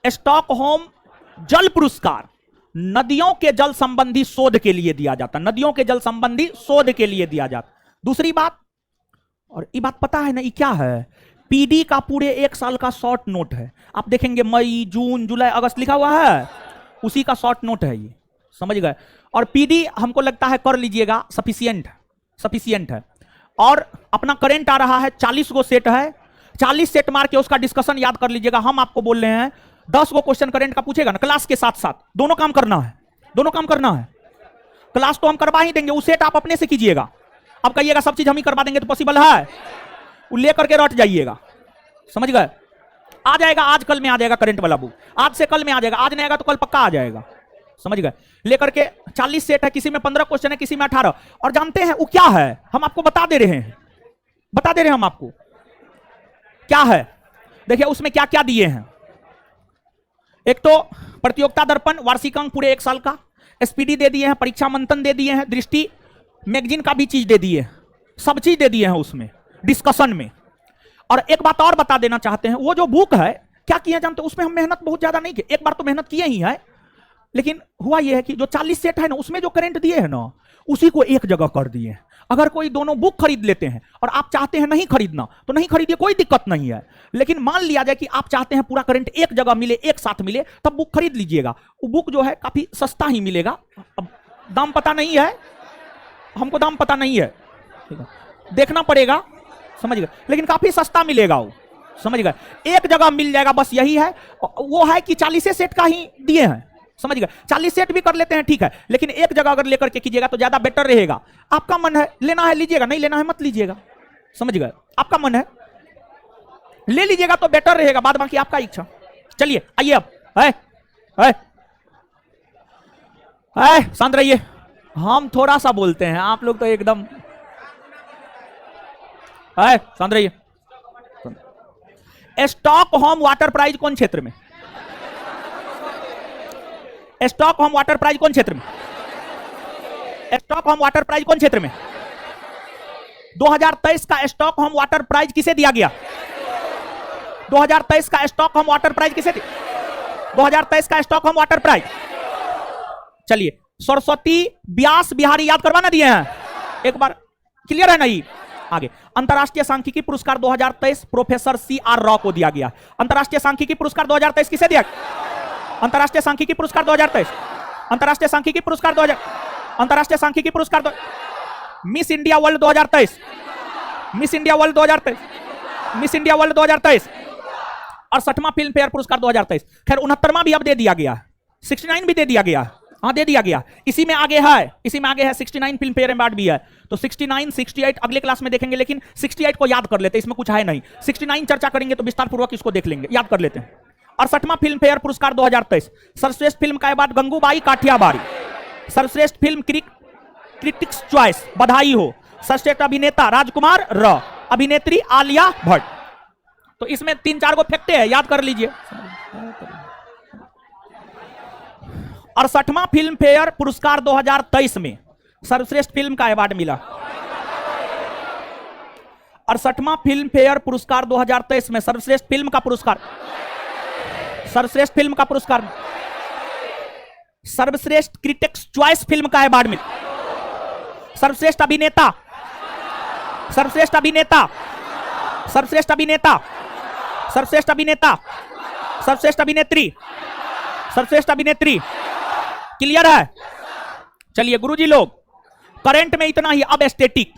स्टॉकहोम जल पुरस्कार नदियों के जल संबंधी शोध के लिए दिया जाता, नदियों के जल संबंधी शोध के लिए दिया जाता। दूसरी बात, और ये बात पता है ना ये क्या है? पीडी का पूरे 1 साल का शॉर्ट नोट है। आप देखेंगे मई, जून, जुलाई, अगस्त लिखा हुआ है, उसी का शॉर्ट नोट है ये, समझ गए? और पीडी हमको लगता है कर लीजिएगा, सफिशिएंट है। और अपना करेंट आ रहा है 40 गो सेट है, 40 सेट मार के उसका डिस्कशन याद कर लीजिएगा। हम आपको बोल रहे हैं 10 गो क्वेश्चन करेंट का पूछेगा ना, क्लास के साथ साथ दोनों काम करना है, दोनों काम करना है। क्लास तो हम करवा ही देंगे, उस सेट आप अपने से कीजिएगा। अब कहिएगा सब चीज हम ही करवा देंगे तो पॉसिबल है? वो लेकर के रट जाइएगा, समझ गए? आ जाएगा, आज कल में आ जाएगा करेंट वाला बुक, आज से कल में आ जाएगा, आज नहीं आएगा तो कल पक्का आ जाएगा, समझ गए? लेकर के 40 सेट है, किसी में 15 क्वेश्चन है, किसी में 18। और जानते हैं वो क्या है? हम आपको बता दे रहे हैं, बता दे रहे हैं हम आपको क्या है। देखिए उसमें क्या क्या दिए हैं। एक तो प्रतियोगिता दर्पण वार्षिक अंक पूरे 1 साल का, एसपीडी दे दिए हैं, परीक्षा मंथन दे दिए हैं, दृष्टि मैगजीन का भी चीज दे दिए, सब चीज दे दिए हैं उसमें डिस्कशन में। और एक बात और बता देना चाहते हैं, वो जो बुक है क्या किया जानते हैं, उसमें हम मेहनत बहुत ज्यादा नहीं की, एक बार तो मेहनत किए ही है, लेकिन हुआ यह है कि जो 40 सेट है ना, उसमें जो करंट दिए हैं ना, उसी को एक जगह कर दिए। अगर कोई दोनों बुक खरीद लेते हैं और आप चाहते हैं नहीं खरीदना, तो नहीं खरीदिए, कोई दिक्कत नहीं है। लेकिन मान लिया जाए कि आप चाहते हैं पूरा करंट एक जगह मिले, एक साथ मिले, तब बुक खरीद लीजिएगा। वो बुक जो है काफी सस्ता ही मिलेगा। अब दाम पता नहीं है हमको, दाम पता नहीं है, देखना पड़ेगा, समझ गए, लेकिन काफी सस्ता मिलेगा वो, समझ गए, एक जगह मिल जाएगा। बस यही है। वो है कि 40 सेट का ही दिए हैं, समझ गए। 40 सेट भी कर लेते हैं, ठीक है, लेकिन एक जगह अगर लेकर के कीजिएगा तो ज्यादा बेटर रहेगा। आपका मन है लेना है लीजिएगा, नहीं लेना है मत लीजिएगा, समझ गए। आपका मन है ले लीजिएगा तो बेटर रहेगा, बाद बाकी आपका इच्छा। चलिए आइए अब, शांत रहिए। हम थोड़ा सा बोलते हैं, आप लोग तो एकदम शांत रहिए। स्टॉकहोम वाटर प्राइज कौन क्षेत्र में? स्टॉकहोम वाटर प्राइज कौन क्षेत्र में? स्टॉकहोम वाटर प्राइज कौन क्षेत्र में? 2023 का स्टॉकहोम वाटर प्राइज किसे दिया गया? 2023 का स्टॉकहोम वाटर प्राइज किसे दिया? 2023 का स्टॉकहोम वाटर प्राइज। चलिए, सरस्वती, व्यास, बिहारी याद करवाना दिए हैं, एक बार क्लियर है नहीं? आगे, अंतरराष्ट्रीय सांख्यिकी पुरस्कार 2023 प्रोफेसर CR रॉ को दिया गया। अंतरराष्ट्रीय सांख्यिकी पुरस्कार 2023 किसे दिया? अंतरराष्ट्रीय सांख्यिकी पुरस्कार 2023, अंतरराष्ट्रीय सांख्यिकी पुरस्कार 2000, अंतरराष्ट्रीय सांख्यिकी पुरस्कार, miss India world 2023, miss India world 2023, miss India world 2023, और 60वां फिल्म फेयर पुरस्कार 2023। खैर 69वां भी अब दे दिया गया, 69 भी दे दिया गया, हाँ दे दिया गया। इसी में आगे है, इसी में आगे है 69 फिल्म फेयर अवार्ड भी है। तो 69, 68 अगले क्लास में देखेंगे, लेकिन 68 को याद कर लेते हैं, इसमें कुछ है नहीं। 69 चर्चा करेंगे तो विस्तार पूर्वक इसको देख लेंगे, याद कर लेते हैं। 68वां फिल्म फेयर पुरस्कार 2023, सर्वश्रेष्ठ फिल्म का अवार्ड गंगूबाई काठियावाड़ी, सर्वश्रेष्ठ फिल्म क्रिटिक्स चॉइस बधाई हो, सर्वश्रेष्ठ अभिनेता राजकुमार र, अभिनेत्री आलिया भट्ट। तो इसमें 3-4 को फेंकते हैं, याद कर लीजिए। 68वां फिल्म फेयर पुरस्कार 2023 में सर्वश्रेष्ठ फिल्म का अवार्ड मिला। 68वां फिल्म फेयर पुरस्कार 2023 में सर्वश्रेष्ठ फिल्म का पुरस्कार, सर्वश्रेष्ठ फिल्म का पुरस्कार, सर्वश्रेष्ठ क्रिटिक्स चॉइस फिल्म का अवार्ड मिला। सर्वश्रेष्ठ अभिनेता, सर्वश्रेष्ठ अभिनेता, सर्वश्रेष्ठ अभिनेता, सर्वश्रेष्ठ अभिनेता, सर्वश्रेष्ठ अभिनेत्री, सर्वश्रेष्ठ अभिनेत्री। क्लियर है? चलिए गुरुजी लोग, करंट में इतना ही। अब स्टैटिक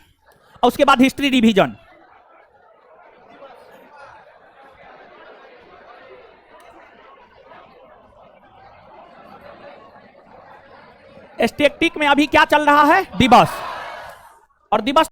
और उसके बाद हिस्ट्री रिवीजन। स्टैटिक में अभी क्या चल रहा है? दिवस, और दिवस